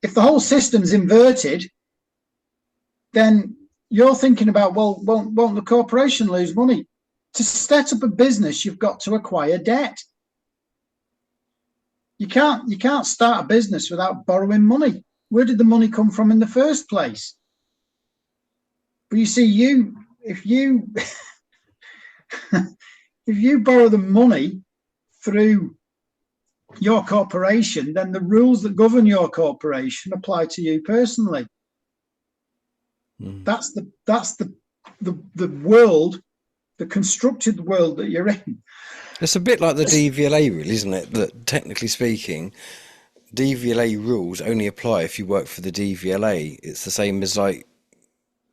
if the whole system's inverted, then you're thinking about, well, won't the corporation lose money? To set up a business, you've got to acquire debt. You can't start a business without borrowing money. Where did the money come from in the first place? But you see, if you if you borrow the money through your corporation, then the rules that govern your corporation apply to you personally. Mm. That's the world, the constructed world that you're in. It's a bit like the DVLA rule, isn't it? That technically speaking, DVLA rules only apply if you work for the DVLA. It's the same as like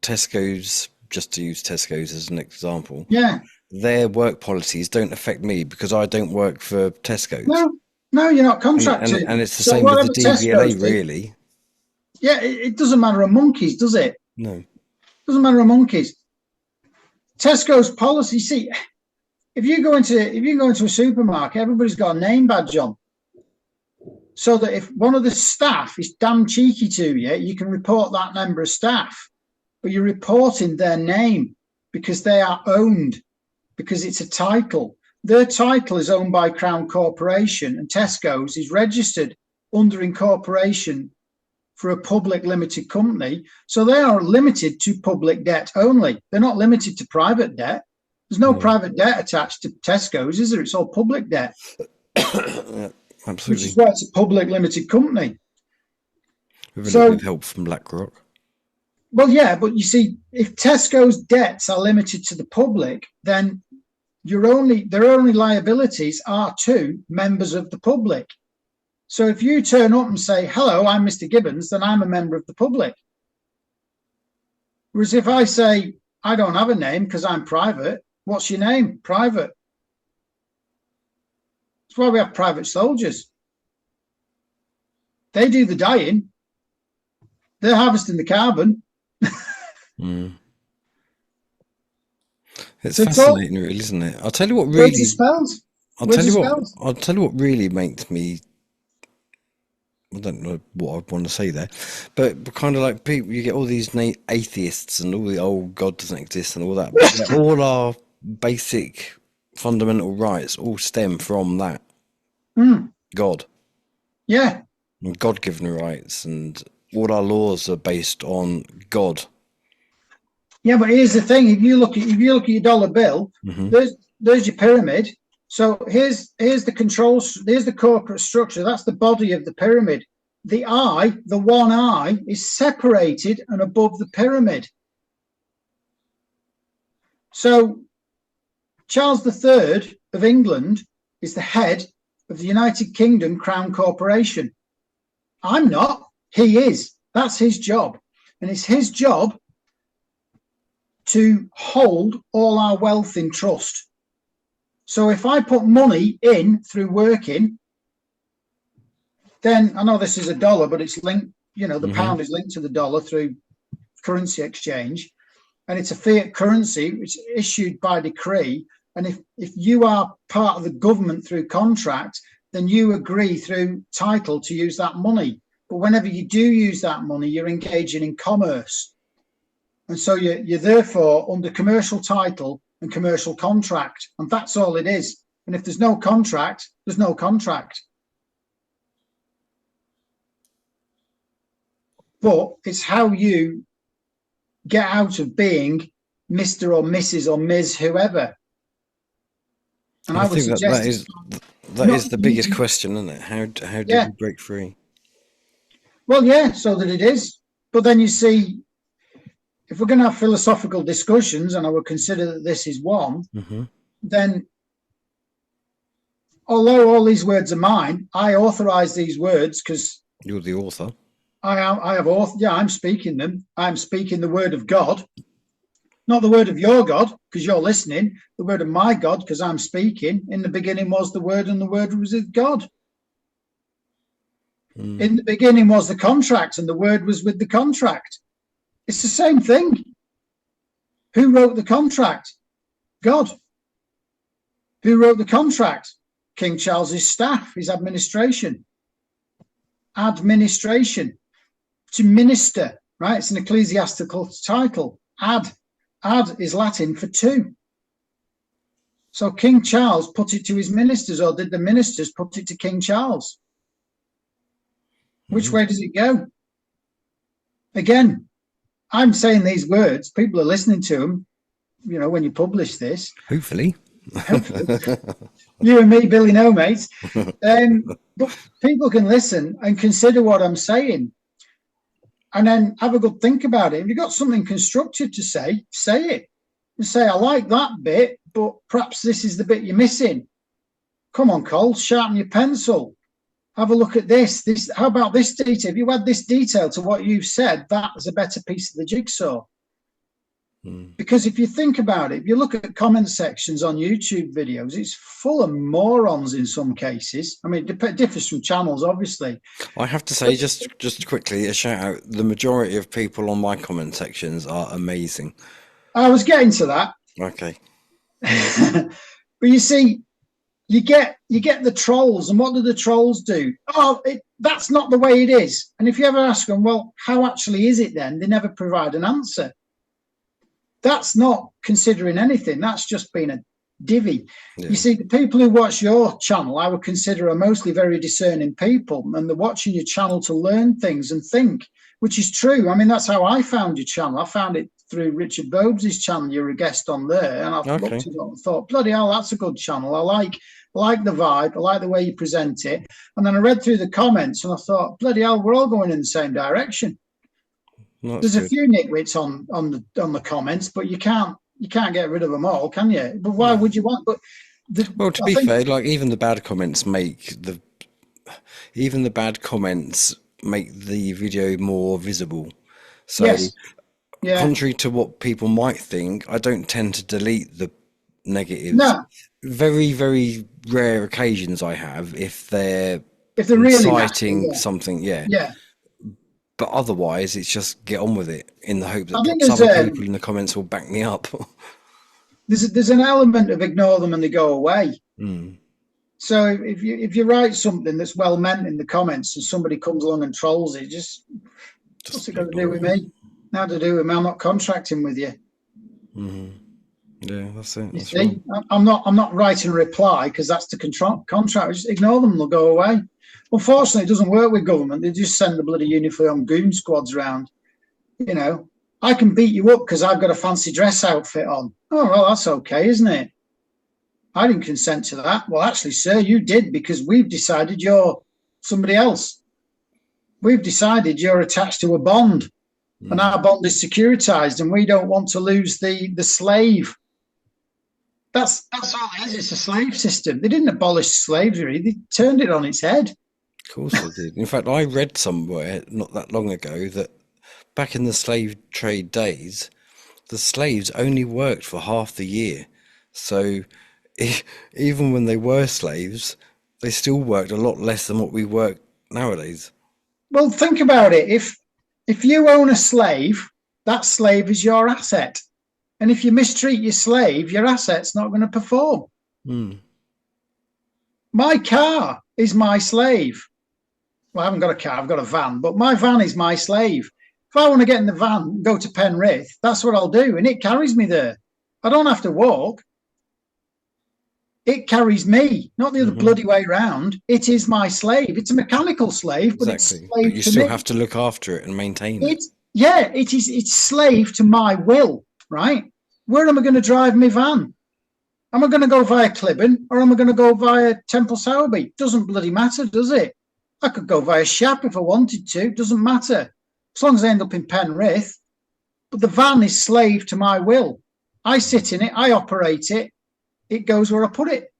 Tesco's, just to use Tesco's as an example. Yeah. Their work policies don't affect me because I don't work for Tesco's. No, you're not contracted. And it's the same with the DVLA, really. Yeah, it doesn't matter a monkeys, does it? No. It doesn't matter a monkeys. Tesco's policy, see, if you go into a supermarket, everybody's got a name badge on. So that if one of the staff is damn cheeky to you, you can report that member of staff. But you're reporting their name because they are owned, because it's a title. Their title is owned by Crown Corporation, and Tesco's is registered under incorporation for a public limited company. So they are limited to public debt only. They're not limited to private debt. There's no private debt attached to Tesco's, is there? It's all public debt. Yeah, absolutely. Which is why it's a public limited company. With a little bit of help from BlackRock. Well, yeah, but you see, if Tesco's debts are limited to the public, then their only liabilities are to members of the public. So if you turn up and say, hello, I'm Mr. Gibbons, then I'm a member of the public. Whereas if I say, I don't have a name because I'm private, what's your name? Private. That's why we have private soldiers. They do the dying. They're harvesting the carbon. It's fascinating, really, isn't it? I'll tell you what really. I'll tell you what really makes me. I don't know what I want to say there, but kind of like people, you get all these atheists and all the old God doesn't exist and all that. But all our basic fundamental rights all stem from that God. Yeah. God-given rights, and all our laws are based on God. Yeah, but here's the thing: if you look at your dollar bill, there's your pyramid. So here's the controls. There's the corporate structure. That's the body of the pyramid. The eye, the one eye, is separated and above the pyramid. So Charles III of England is the head of the United Kingdom Crown Corporation. I'm not. He is. That's his job. And it's his job to hold all our wealth in trust. So if I put money in through working, then I know this is a dollar, but it's linked, the pound is linked to the dollar through currency exchange. And it's a fiat currency, which is issued by decree. And if you are part of the government through contract, then you agree through title to use that money. But whenever you do use that money, you're engaging in commerce. And so you're therefore under commercial title and commercial contract. And that's all it is. And if there's no contract, there's no contract. But it's how you get out of being Mr. or Mrs. or Ms. whoever. And I would think suggest that is the biggest question, isn't it? How do you break free? Well, yeah, so that it is. But then you see, if we're going to have philosophical discussions, and I would consider that this is one, then although all these words are mine, I authorize these words because you're the author. I have author. Yeah, I'm speaking them. I'm speaking the word of God, not the word of your God because you're listening. The word of my God because I'm speaking. In the beginning was the Word, and the Word was with God. In the beginning was the contract, and the Word was with the contract. It's the same thing. Who wrote the contract? God. Who wrote the contract? King Charles's staff, his administration. Administration. To minister, right? It's an ecclesiastical title. Ad is Latin for two. So King Charles put it to his ministers, or did the ministers put it to King Charles? Which way does it go? Again, I'm saying these words, people are listening to them, when you publish this. Hopefully. You and me, Billy, no, mates. But people can listen and consider what I'm saying. And then have a good think about it. If you've got something constructive to say it. And say, I like that bit, but perhaps this is the bit you're missing. Come on, Cole, sharpen your pencil. Have a look at this. How about this detail? If you add this detail to what you've said, that is a better piece of the jigsaw. Because if you think about it, if you look at comment sections on YouTube videos, it's full of morons in some cases. I mean, it differs from channels, obviously. I have to say, just quickly, a shout out, the majority of people on my comment sections are amazing. I was getting to that. Okay. But you see, you get the trolls, and what do the trolls do? That's not the way it is. And if you ever ask them, well, how actually is it then? They never provide an answer. That's not considering anything. That's just being a divvy. Yeah. You see, the people who watch your channel, I would consider are mostly very discerning people, and they're watching your channel to learn things and think, which is true. I mean, that's how I found your channel. I found it through Richard Bobes' channel. You're a guest on there, and I've looked at it and thought, bloody hell, that's a good channel. I like I like the vibe. I like the way you present it. And then I read through the comments and I thought, bloody hell, we're all going in the same direction. No, There's good. a few nitwits on the comments, but you can't get rid of them all, can you? But why would you want? But well, to be fair, like even the bad comments make the video more visible. So, yes, yeah, contrary to what people might think, I don't tend to delete the negatives. no. Very, very rare occasions I have if they're really citing nasty, something, yeah. But otherwise, it's just get on with it in the hope that perhaps other people in the comments will back me up. There's an element of ignore them and they go away. Mm. So if you write something that's well meant in the comments and somebody comes along and trolls it, just what's it got to do with me? Now to do with me, I'm not contracting with you. Mm-hmm. Yeah, that's it. You see, right. I'm not writing a reply because that's the contract. Just ignore them; they'll go away. Unfortunately, it doesn't work with government. They just send the bloody uniform goon squads around. You know, I can beat you up because I've got a fancy dress outfit on. Oh, well, that's okay, isn't it? I didn't consent to that. Well, actually, sir, you did because we've decided you're somebody else. We've decided you're attached to a bond, and our bond is securitized, and we don't want to lose the slave. That's all it is. It's a slave system. They didn't abolish slavery. They turned it on its head. Of course they did. In fact, I read somewhere not that long ago that back in the slave trade days, the slaves only worked for half the year. So even when they were slaves, they still worked a lot less than what we work nowadays. Well, think about it. If you own a slave, that slave is your asset. And if you mistreat your slave, your asset's not going to perform. Mm. My car is my slave. Well, I haven't got a car, I've got a van, but my van is my slave. If I want to get in the van and go to Penrith, that's what I'll do. And it carries me there. I don't have to walk. It carries me, not the other bloody way around. It is my slave. It's a mechanical slave, but it's slave but you still have to look after it and maintain it. Yeah, it's slave to my will, right? Where am I going to drive my van? Am I going to go via Clibborn or am I going to go via Temple Sowerby? Doesn't bloody matter, does it? I could go via Shap if I wanted to. Doesn't matter. As long as I end up in Penrith. But the van is slave to my will. I sit in it. I operate it. It goes where I put it.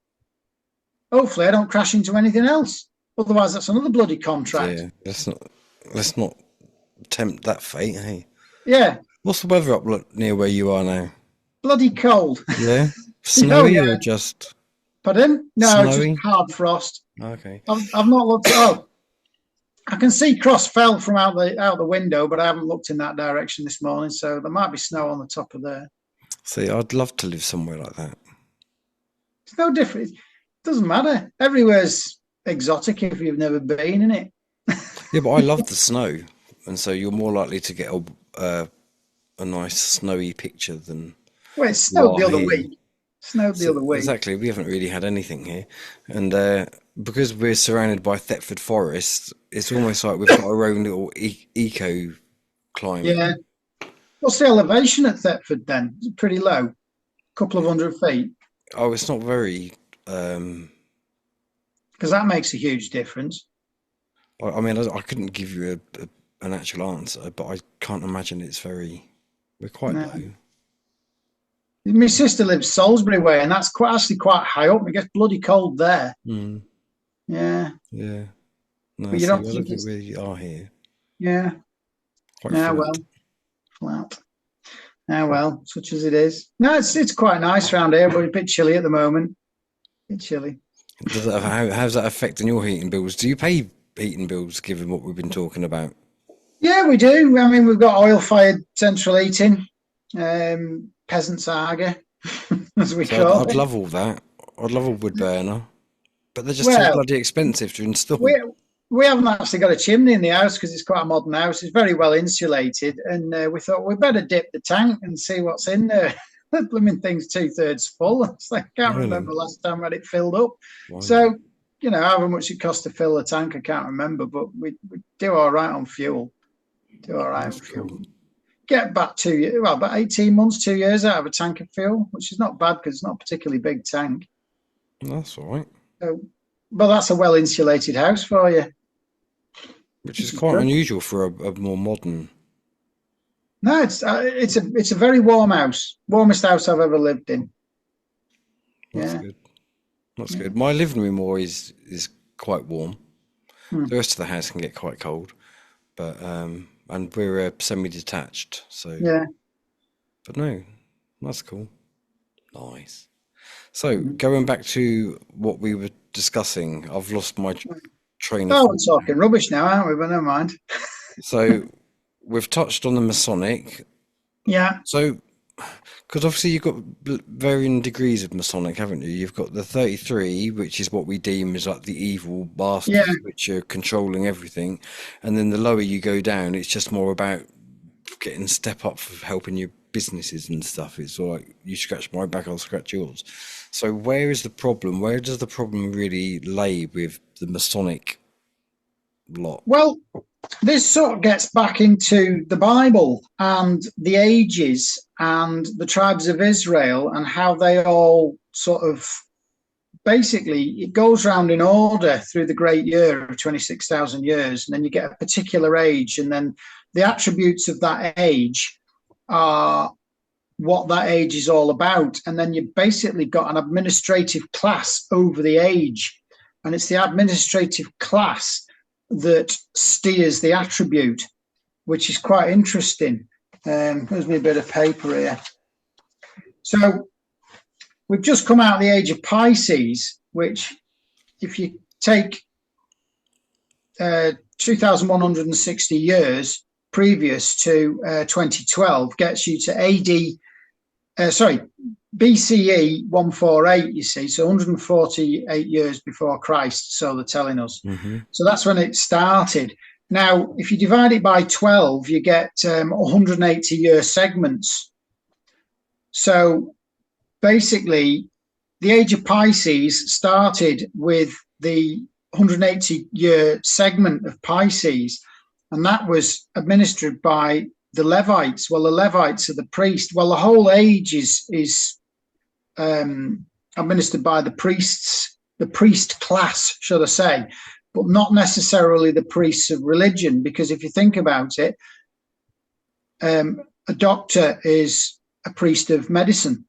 Hopefully I don't crash into anything else. Otherwise, that's another bloody contract. Yeah, let's not tempt that fate, hey? Yeah. What's the weather up near where you are now? Bloody cold. Yeah? Snowy or just... Pardon? No, snowy? Just hard frost. Okay. I've not looked... Oh, I can see Cross Fell from out the window, but I haven't looked in that direction this morning, so there might be snow on the top of there. See, I'd love to live somewhere like that. It's no different. It doesn't matter. Everywhere's exotic if you've never been in it. Yeah, but I love the snow, and so you're more likely to get a nice snowy picture than... Well, it snowed the other week. Snowed the other week. Exactly. We haven't really had anything here. And because we're surrounded by Thetford Forest, it's almost like we've got our own little eco climate. Yeah. What's the elevation at Thetford then? Is it pretty low? A couple of 100 feet? Oh, it's not very... Because that makes a huge difference. I mean, I couldn't give you an actual answer, but I can't imagine it's very... We're quite low. My sister lives Salisbury way, and that's actually quite high up. It gets bloody cold there. Mm. Yeah. Yeah. No, but you don't think we are here. Yeah. Quite flat. Well, such as it is. No, it's quite nice around here, but it's a bit chilly at the moment. A bit chilly. How's that affecting your heating bills? Do you pay heating bills given what we've been talking about? Yeah, we do. I mean, we've got oil-fired central heating. Peasants Aga, as we call it. I'd love all that. I'd love a wood burner, but they're just too bloody expensive to install. We haven't actually got a chimney in the house because it's quite a modern house. It's very well insulated, and we thought we'd better dip the tank and see what's in there. The blooming thing's 2/3 full. It's like, I can't remember last time I had it filled up. Wow. So, however much it costs to fill the tank, I can't remember, but we do all right on fuel. Cool. Get about about 18 months, 2 years out of a tank of fuel, which is not bad because it's not a particularly big tank. That's all right. Well, that's a well-insulated house for you. Which is quite unusual for a more modern. No, it's a very warm house. Warmest house I've ever lived in. That's good. That's good. My living room always is quite warm. The rest of the house can get quite cold, but and we're semi-detached, so But no, that's cool. Nice. So going back to what we were discussing, I've lost my train of thought. We're talking rubbish now, aren't we? But never mind. So we've touched on the Masonic. Yeah. So, because obviously you've got varying degrees of Masonic, haven't you? You've got the 33, which is what we deem as like the evil bastards, which are controlling everything. And then the lower you go down, it's just more about getting a step up for helping your businesses and stuff. It's like, you scratch my back, I'll scratch yours. So where is the problem? Where does the problem really lay with the Masonic lot? Well, this sort of gets back into the Bible and the ages and the tribes of Israel and how they all sort of basically, it goes round in order through the great year of 26,000 years. And then you get a particular age, and then the attributes of that age are what that age is all about. And then you basically got an administrative class over the age, and it's the administrative class that steers the attribute, which is quite interesting. Here's me a bit of paper here. So we've just come out of the age of Pisces, which, if you take 2,160 years previous to 2012, gets you to BCE 148, you see, so 148 years before Christ, so they're telling us. So that's when it started. Now, if you divide it by 12, you get 180-year segments. So basically, the age of Pisces started with the 180-year segment of Pisces, and that was administered by the Levites. Well, the Levites are the priest. Well, the whole age is administered by the priests, the priest class, should I say, but not necessarily the priests of religion, because if you think about it, a doctor is a priest of medicine,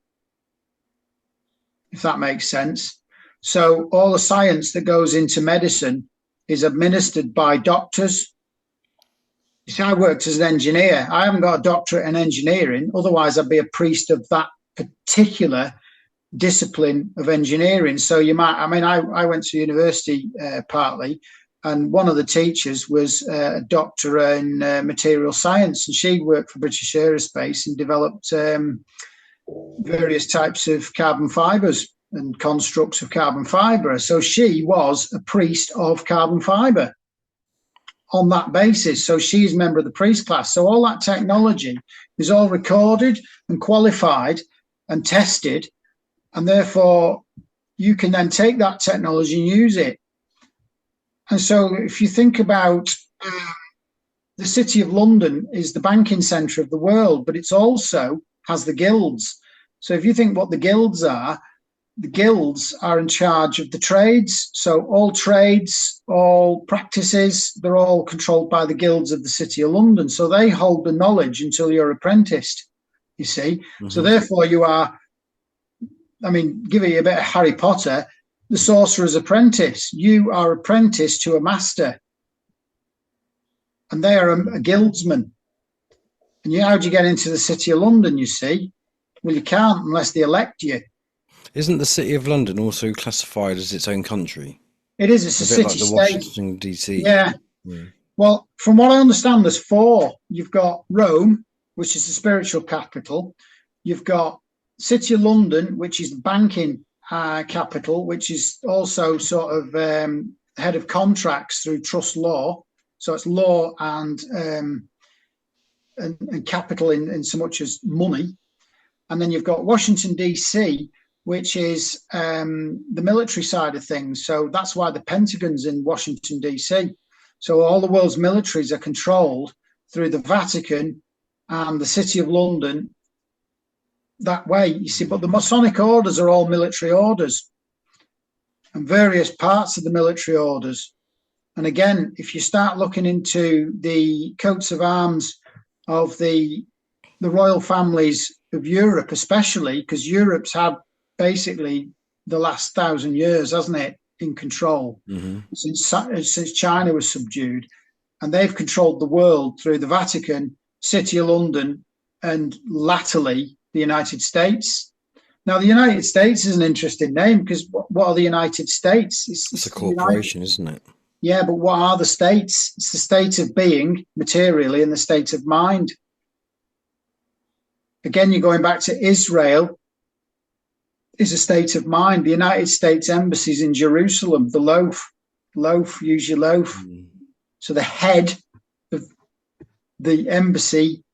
if that makes sense. So all the science that goes into medicine is administered by doctors. You see, I worked as an engineer. I haven't got a doctorate in engineering. Otherwise, I'd be a priest of that particular discipline of engineering. So you might, I went to university partly, and one of the teachers was a doctor in material science, and she worked for British Aerospace and developed various types of carbon fibers and constructs of carbon fiber. So she was a priest of carbon fiber on that basis. So she's a member of the priest class. So all that technology is all recorded and qualified and tested, and therefore you can then take that technology and use it. And so if you think about the City of London is the banking centre of the world, but it's also has the guilds. So if you think what the guilds are in charge of the trades. So all trades, all practices, they're all controlled by the guilds of the City of London. So they hold the knowledge until you're apprenticed, you see. So therefore you are, give you a bit of Harry Potter, the Sorcerer's Apprentice. You are apprenticed to a master, and they are a guildsman. And how do you get into the City of London, you see? Well, you can't unless they elect you. Isn't the City of London also classified as its own country? It is. It's a city-state. Like the Washington, D.C. Yeah. Well, from what I understand, there's four. You've got Rome, which is the spiritual capital. You've got City of London, which is the banking capital, which is also sort of head of contracts through trust law. So it's law and capital in so much as money. And then you've got Washington, D.C., which is the military side of things. So that's why the Pentagon's in Washington, D.C. So all the world's militaries are controlled through the Vatican and the City of London that way, you see. But the Masonic orders are all military orders. and various parts of the military orders. And again, if you start looking into the coats of arms of the royal families of Europe, especially, because Europe's had basically the last 1,000 years, hasn't it, in control, since China was subdued. And they've controlled the world through the Vatican, City of London, and latterly the United States. Now, the United States is an interesting name, because what are the United States? It's a corporation, isn't it? Yeah, but what are the states? It's the state of being materially and the state of mind. Again, you're going back to Israel is a state of mind. The United States embassies in Jerusalem, the loaf, use your loaf. So the head of the embassy,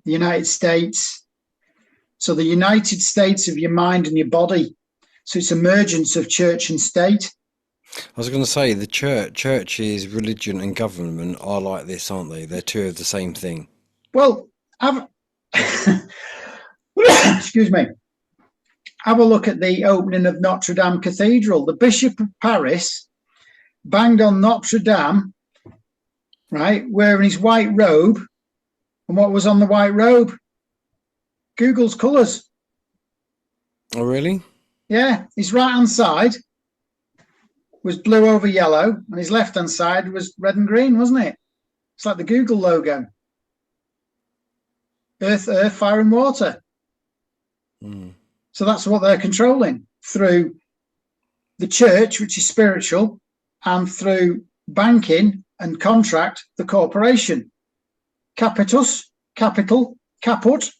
the United States. So the United States of your mind and your body. So it's emergence of church and state. I was going to say the churches, religion and government are like this, aren't they? They're two of the same thing. Well, excuse me. Have a look at the opening of Notre Dame Cathedral. The Bishop of Paris banged on Notre Dame, right, wearing his white robe. And what was on the white robe? Google's colours. Oh, really? Yeah, his right-hand side was blue over yellow, and his left-hand side was red and green, wasn't it? It's like the Google logo. Earth, fire and water. So that's what they're controlling through the church, which is spiritual, and through banking and contract, the corporation. Capitus, capital, caput,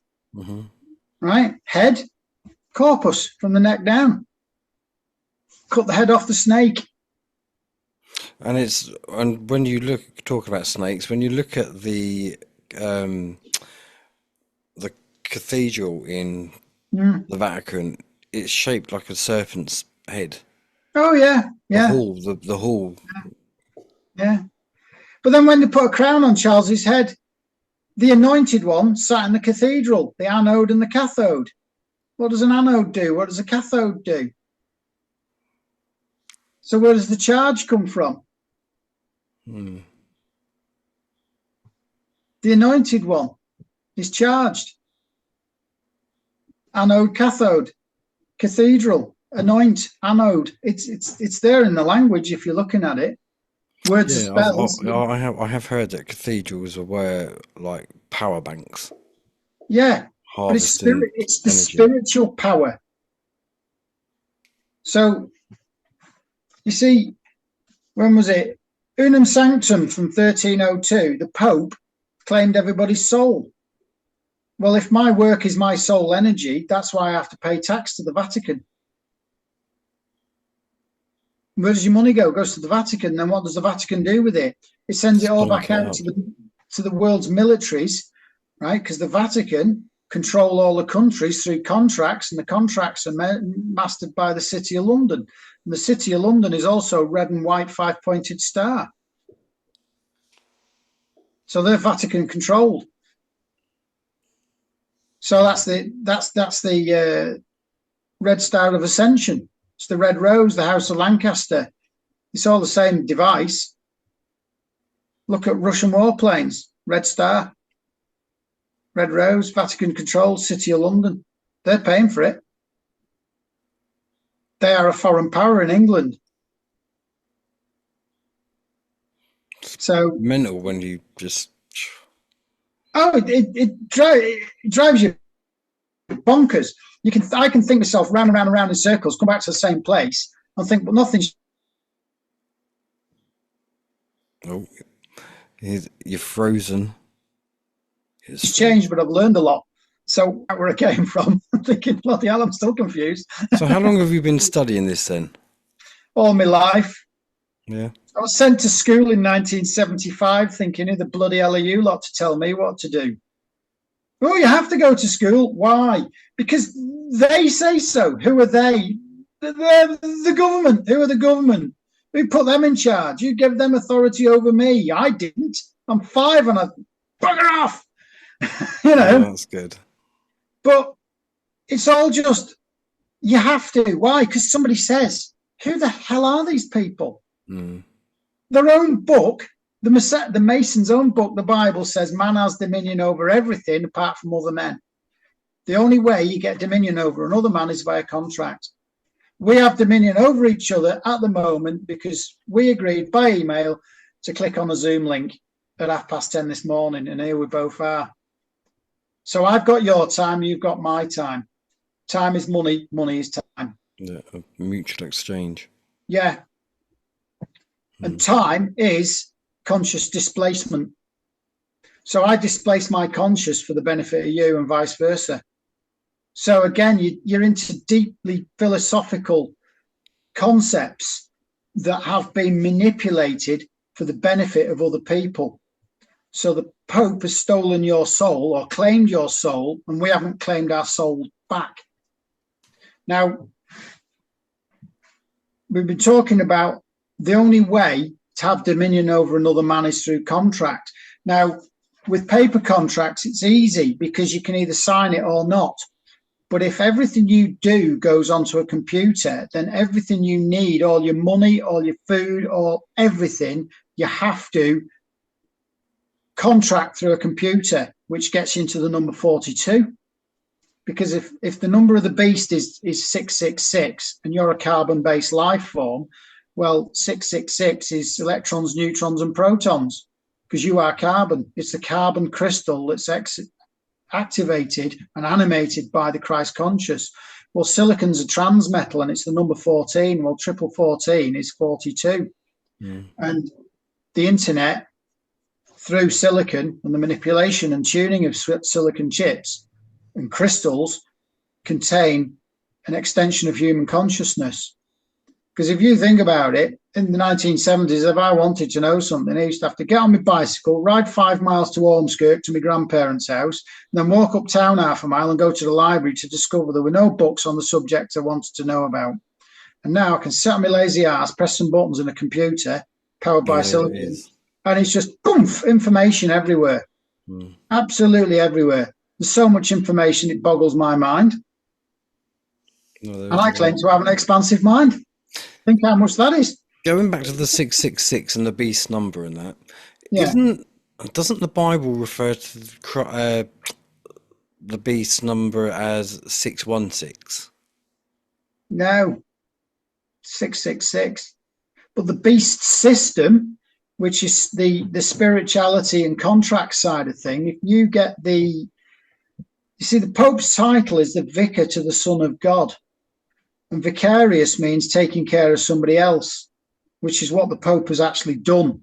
right? Head, corpus, from the neck down. Cut the head off the snake. And when you talk about snakes, when you look at the cathedral in the Vatican, it's shaped like a serpent's head. Oh yeah, yeah. The hall. Yeah. But then when they put a crown on Charles's head, the anointed one sat in the cathedral, the anode and the cathode. What does an anode do? What does a cathode do? So where does the charge come from? The anointed one is charged. Anode, cathode, cathedral, anoint, anode. It's there in the language if you're looking at it. Words, spells. I have heard that cathedrals were like power banks. Yeah, but it's the spiritual power. So you see, when was it? Unum Sanctum from 1302, the Pope claimed everybody's soul. Well, if my work is my soul energy, that's why I have to pay tax to the Vatican. Where does your money go? It goes to the Vatican. Then what does the Vatican do with it? It sends it all back out to the world's militaries, right? Because the Vatican control all the countries through contracts, and the contracts are mastered by the City of London. And the City of London is also red and white 5-pointed star. So they're Vatican controlled. So that's the Red Star of Ascension. It's the Red Rose, the House of Lancaster. It's all the same device. Look at Russian warplanes. Red Star, Red Rose, Vatican controlled, City of London. They're paying for it. They are a foreign power in England. So mental when you just... Oh, it drives you bonkers. I can think myself round and round and round in circles, come back to the same place, and think, but nothing's. Oh, you're frozen. It's changed, but I've learned a lot. So where I came from, I'm thinking, bloody hell, I'm still confused. So how long have you been studying this then? All my life. Yeah. I was sent to school in 1975 thinking, who the bloody hell are you lot to tell me what to do? Oh, you have to go to school. Why? Because they say so. Who are they? They're the government. Who are the government? Who put them in charge? You gave them authority over me. I didn't. I'm 5 and I bugger off. You know. Oh, that's good. But it's all just, you have to. Why? Because somebody says. Who the hell are these people? Mm. Their own book, the Mason's own book, the Bible says man has dominion over everything apart from other men. The only way you get dominion over another man is via contract. We have dominion over each other at the moment because we agreed by email to click on a Zoom link at 10:30 this morning, and here we both are. So I've got your time, you've got my time. Time is money, money is time. Yeah, a mutual exchange. Yeah. And time is conscious displacement. So I displace my conscious for the benefit of you and vice versa. So again, you're into deeply philosophical concepts that have been manipulated for the benefit of other people. So the Pope has stolen your soul or claimed your soul, and we haven't claimed our soul back. Now, we've been talking about the only way to have dominion over another man is through contract. Now, with paper contracts, it's easy because you can either sign it or not. But if everything you do goes onto a computer, then everything you need, all your money, all your food, all everything, you have to contract through a computer, which gets you into the number 42. Because if the number of the beast is 666 and you're a carbon-based life form, well, 666 is electrons, neutrons, and protons, because you are carbon. It's the carbon crystal that's activated and animated by the Christ conscious. Well, silicon's a transmetal and it's the number 14. Well, triple 14 is 42. And the internet, through silicon and the manipulation and tuning of silicon chips and crystals, contain an extension of human consciousness. Because if you think about it, in the 1970s, if I wanted to know something, I used to have to get on my bicycle, ride 5 miles to Ormskirk to my grandparents' house, and then walk uptown half a mile and go to the library to discover there were no books on the subject I wanted to know about. And now I can sit on my lazy ass, press some buttons in a computer powered by silicon, and it's just boom, information everywhere. Absolutely everywhere. There's so much information, it boggles my mind. And I claim to have an expansive mind. Think how much that is. Going back to the 666 and the beast number and that, Yeah. doesn't the Bible refer to the beast number as 616? No, 666. But the beast system, which is the spirituality and contract side of thing, if you get you see, the Pope's title is the Vicar to the Son of God. And vicarious means taking care of somebody else, which is what the Pope has actually done.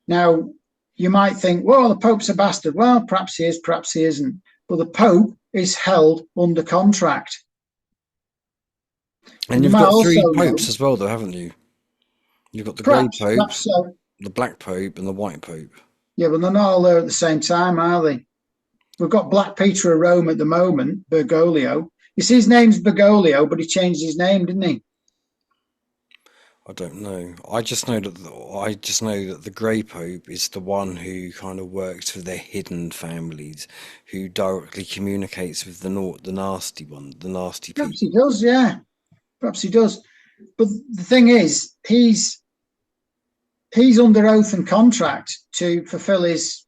Now, you might think, well, the Pope's a bastard. Well, perhaps he is, perhaps he isn't. But the Pope is held under contract. And you've got three popes as well, though, haven't you? You've got the grey Pope, the black Pope, and the white Pope. Yeah, but they're not all there at the same time, are they? We've got Black Peter of Rome at the moment, Bergoglio. You see, his name's Bergoglio, but he changed his name, didn't he? I don't know. I just know that the Grey Pope is the one who kind of works for their hidden families, who directly communicates with the nasty one, the nasty people. Perhaps he does, yeah. Perhaps he does. But the thing is, he's under oath and contract to fulfill his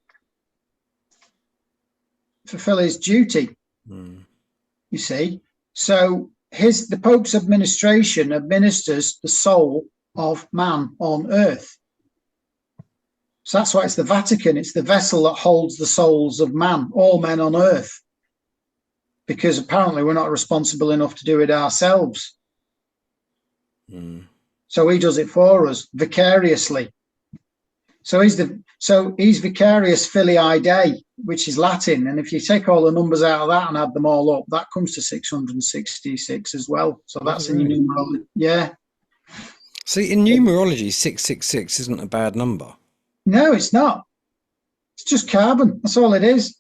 duty. You see, so the Pope's administration administers the soul of man on earth. So that's why it's the Vatican. It's the vessel that holds the souls of man, all men on earth, because apparently we're not responsible enough to do it ourselves. So he does it for us vicariously. So he's vicarious filii Dei, which is Latin. And if you take all the numbers out of that and add them all up, that comes to 666 as well. So that's in your numerology. Yeah. See, in numerology, 666 isn't a bad number. No, it's not. It's just carbon. That's all it is.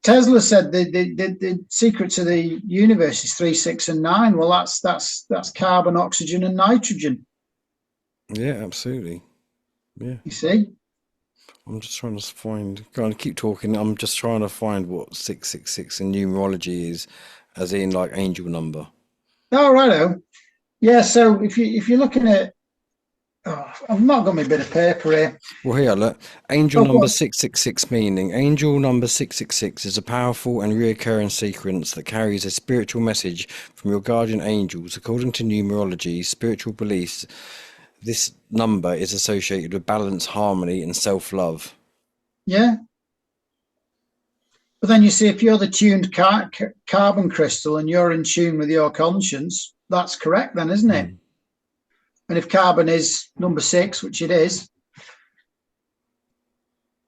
Tesla said the secret to the universe is 3, 6, and 9. Well, that's carbon, oxygen, and nitrogen. Yeah, absolutely. Yeah. You see? I'm just trying to find, kind of keep talking. I'm just trying to find what 666 in numerology is, as in like angel number. Oh, righto. Yeah. So if you're looking at, I've not got my bit of paper here. Well, here, look. Angel Oh, number 666 meaning. Angel number 666 is a powerful and reoccurring sequence that carries a spiritual message from your guardian angels. According to numerology, spiritual beliefs, this number is associated with balance, harmony, and self-love. yeah. But then you see, if you're the tuned carbon crystal and you're in tune with your conscience, that's correct then, isn't it? And if carbon is number 6, which it is,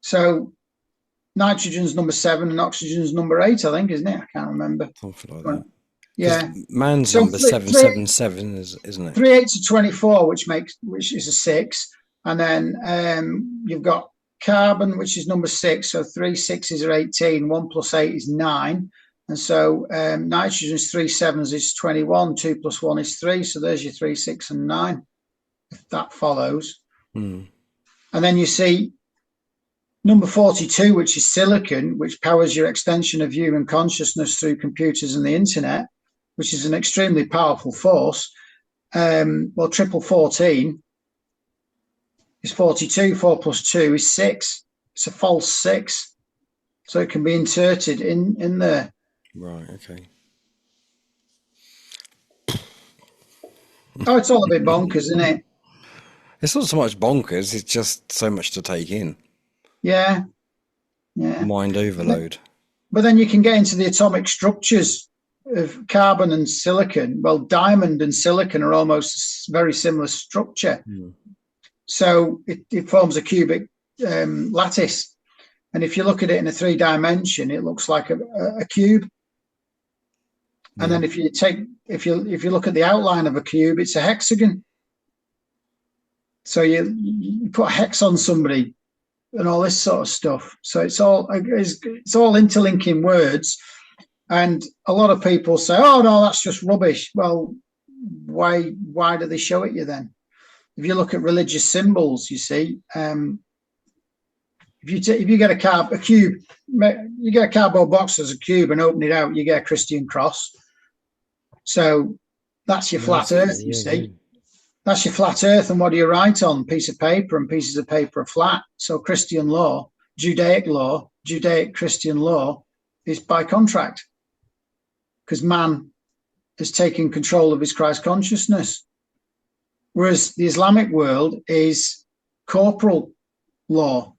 so nitrogen's number 7 and oxygen's number 8, I think, isn't it? I can't remember. Something like that. Yeah. Man's number 777, isn't it? 3 8s are 24, which is a 6. And then you've got carbon, which is number 6. So 3 6s are 18. 1 plus 8 is 9. And so nitrogen's 3 7s is 21. 2 plus 1 is 3. So there's your 3, 6, and 9, if that follows. And then you see number 42, which is silicon, which powers your extension of human consciousness through computers and the internet, which is an extremely powerful force. Well, triple 14 is 42. 4 plus 2 is 6. It's a false 6. So it can be inserted in there. Right, okay. Oh, it's all a bit bonkers, isn't it? It's not so much bonkers, it's just so much to take in. Yeah. Yeah. Mind overload. But then you can get into the atomic structures of carbon and silicon. Well, diamond and silicon are almost a very similar structure. So it forms a cubic lattice. And if you look at it in a 3-dimension, it looks like a cube. And then if you look at the outline of a cube, it's a hexagon. So you put a hex on somebody and all this sort of stuff. So it's all interlinking words. And a lot of people say, "Oh no, that's just rubbish." Well, why do they show it you then? If you look at religious symbols, you see, if you get a cube, you get a cardboard box as a cube and open it out, you get a Christian cross. So that's your flat earth, you see. That's your flat earth, and what do you write on? Piece of paper, and pieces of paper are flat. So Christian law, Judaic Christian law is by contract, because man has taken control of his Christ consciousness. Whereas the Islamic world is corporal law.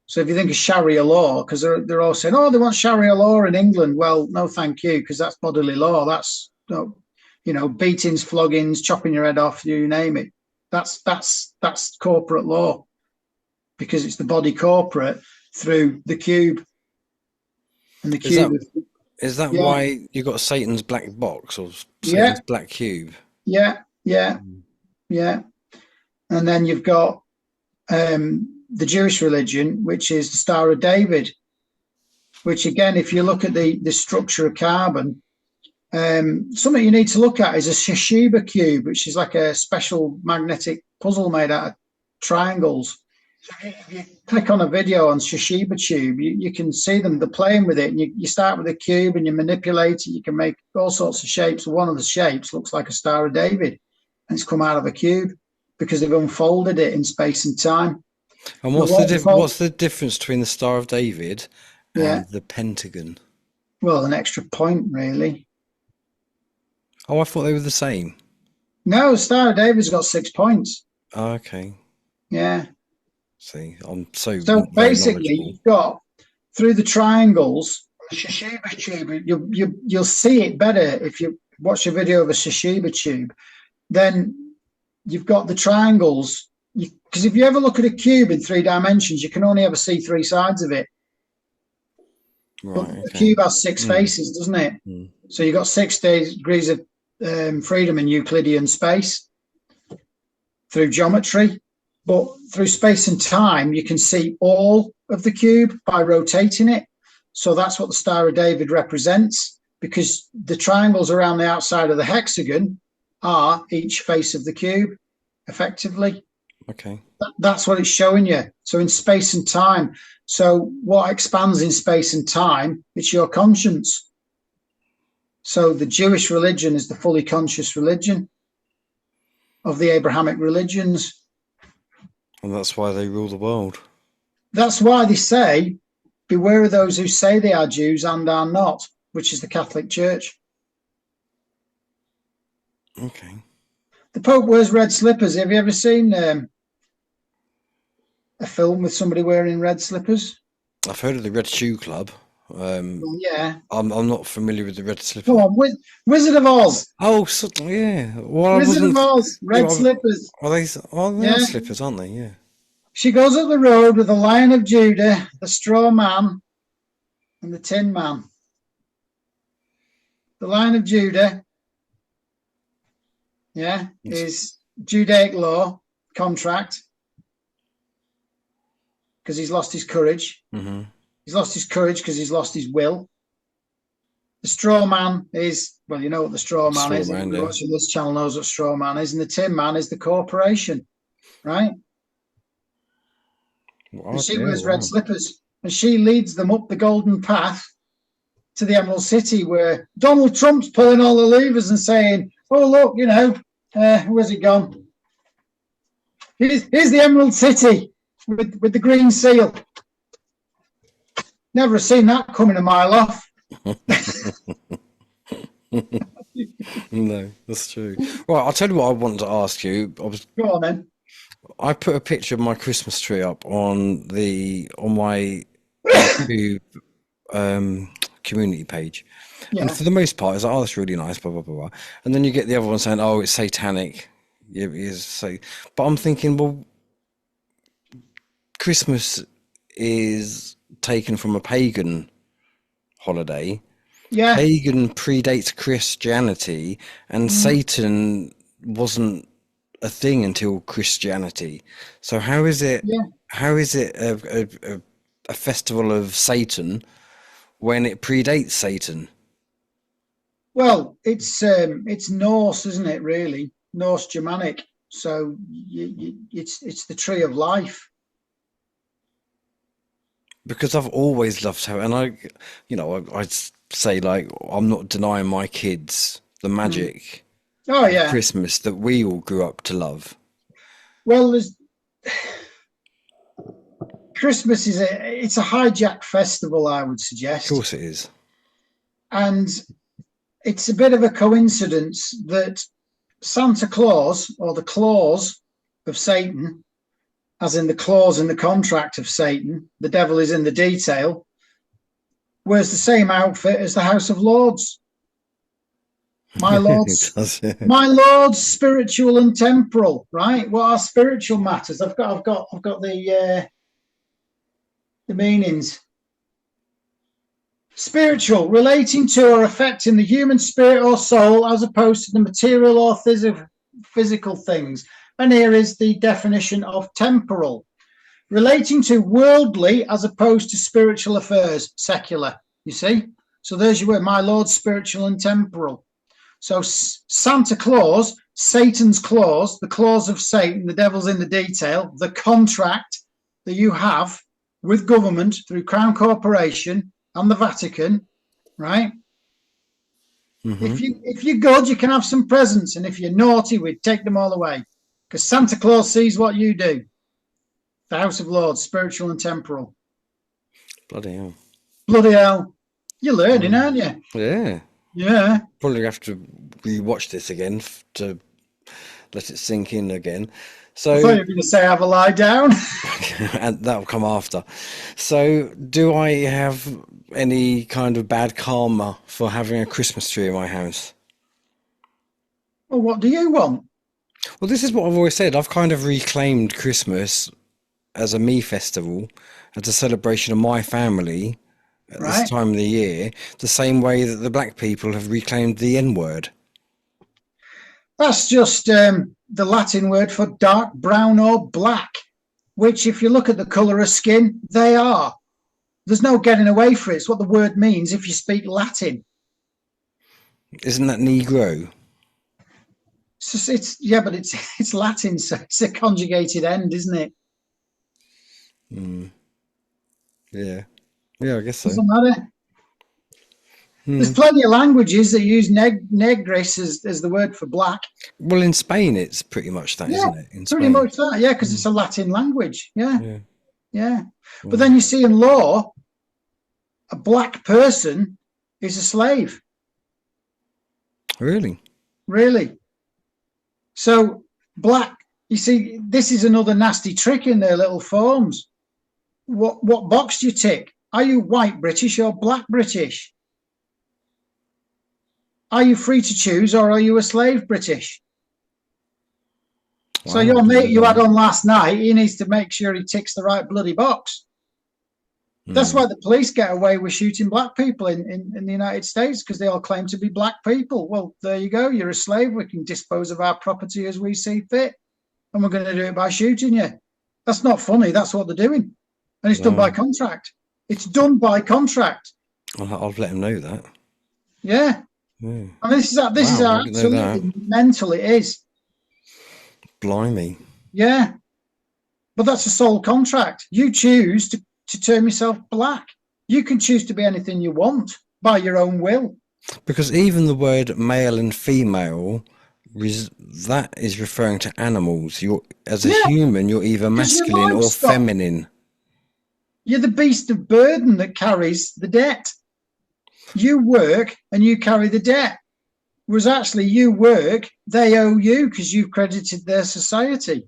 So if you think of Sharia law, because they're all saying, "Oh, they want Sharia law in England." Well, no, thank you, because that's bodily law. That's beatings, floggings, chopping your head off, you name it. That's corporate law, because it's the body corporate through the cube. And the cube is that why you got Satan's black box or Satan's black cube? Yeah. And then you've got the Jewish religion, which is the Star of David, which again, if you look at the structure of carbon, something you need to look at is a Shashiba cube, which is like a special magnetic puzzle made out of triangles. So if you click on a video on Shashiba tube, you can see them. They're playing with it, and you start with a cube and you manipulate it. You can make all sorts of shapes. One of the shapes looks like a Star of David, and it's come out of a cube because they've unfolded it in space and time. And what's the difference between the Star of David and the Pentagon? Well, an extra point, really. Oh, I thought they were the same. No, Star of David's got 6 points. Oh, okay. Yeah. See, I'm so basically, you've got through the triangles, the Shashiba tube. You'll see it better if you watch a video of a Shashiba tube. Then you've got the triangles. Because if you ever look at a cube in 3 dimensions, you can only ever see 3 sides of it. Right, but the cube has 6 faces, doesn't it? So you've got 6 degrees of freedom in Euclidean space through geometry. But through space and time, you can see all of the cube by rotating it. So that's what the Star of David represents, because the triangles around the outside of the hexagon are each face of the cube, effectively. Okay. That's what it's showing you. So in space and time. So what expands in space and time? It's your conscience. So the Jewish religion is the fully conscious religion. of the Abrahamic religions. And that's why they rule the world. That's why they say, beware of those who say they are Jews and are not, which is the Catholic Church. Okay. The Pope wears red slippers. Have you ever seen a film with somebody wearing red slippers? I've heard of the Red Shoe Club. Well, yeah. I'm not familiar with the red slipper. Come on, Wizard of Oz. Oh, yeah. Well, Wizard of Oz, red slippers. Are they? Oh, they are slippers, aren't they? Yeah. She goes up the road with the Lion of Judah, the Straw Man, and the Tin Man. The Lion of Judah, is Judaic law, contract, because he's lost his courage. Mm-hmm. He's lost his courage because he's lost his will. The Straw Man is, well, you know what the Straw Man is. Everybody watching this channel knows what Straw Man is. And the Tin Man is the corporation, right? Well, and she wears red slippers. And she leads them up the golden path to the Emerald City, where Donald Trump's pulling all the levers and saying, oh, look, where's it gone? Here's the Emerald City with the green seal. Never seen that coming a mile off. No, that's true. Well, I'll tell you what I wanted to ask you. Go on then. I put a picture of my Christmas tree up on my YouTube community page. Yeah. And for the most part, it's like, oh, that's really nice, blah, blah, blah, blah. And then you get the other one saying, oh, it's satanic. But I'm thinking, well, Christmas is taken from a pagan holiday. Yeah. Pagan predates Christianity, and Satan wasn't a thing until Christianity. So how is it? Yeah. How is it a festival of Satan when it predates Satan? Well, it's Norse, isn't it? Really, Norse Germanic. So it's the tree of life. Because I've always loved her, and I'd say, like, I'm not denying my kids the magic of Christmas that we all grew up to love. Well, Christmas it's a hijacked festival, I would suggest. Of course it is. And it's a bit of a coincidence that Santa Claus, or the claws of Satan, as in the clause in the contract of Satan, the devil is in the detail, wears the same outfit as the House of Lords. My Lord's, my Lord's spiritual and temporal, right? What are spiritual matters? I've got the meanings. Spiritual, relating to or affecting the human spirit or soul, as opposed to the material or physical things. And here is the definition of temporal. Relating to worldly as opposed to spiritual affairs, secular, you see? So there's your word, my Lord, spiritual and temporal. So Santa Claus, Satan's clause, the clause of Satan, the devil's in the detail, the contract that you have with government through Crown Corporation and the Vatican, right? Mm-hmm. If you're good, you can have some presents. And if you're naughty, we'd take them all away. Because Santa Claus sees what you do. The House of Lords, spiritual and temporal. Bloody hell. Bloody hell. You're learning, aren't you? Yeah. Yeah. Probably have to rewatch this again to let it sink in again. So I thought you were going to say have a lie down. And that'll come after. So do I have any kind of bad karma for having a Christmas tree in my house? Well, what do you want? Well, this is what I've always said. I've kind of reclaimed Christmas as a me festival, as a celebration of my family at this time of the year, the same way that the black people have reclaimed the N-word. That's just the Latin word for dark brown or black, which if you look at the colour of skin, they are. There's no getting away from it. It's what the word means if you speak Latin. Isn't that Negro? But it's Latin, so it's a conjugated end, isn't it? Yeah. Yeah, I guess so. Doesn't matter. There's plenty of languages that use negris as the word for black. Well, in Spain, it's pretty much that, isn't it? In pretty Spain. much that, yeah, because it's a Latin language. Yeah. Well, But then you see in law, a black person is a slave. Really? Really. So black, you see, this is another nasty trick in their little forms. What box do you tick? Are you white British or black British? Are you free to choose or are you a slave British? So your mate you had on last night, he needs to make sure he ticks the right bloody box. That's why the police get away with shooting black people in the United States, because they all claim to be black people. Well, there you go. You're a slave. We can dispose of our property as we see fit. And we're going to do it by shooting you. That's not funny. That's what they're doing. And it's done by contract. It's done by contract. I'll let them know that. Yeah. And this is how absolutely mental it is. Blimey. Yeah. But that's a sole contract. You choose to term yourself black. You can choose to be anything you want by your own will. Because even the word male and female, that is referring to animals. As a human, you're either masculine or feminine. You're the beast of burden that carries the debt. You work and you carry the debt. Whereas actually you work, they owe you because you've credited their society.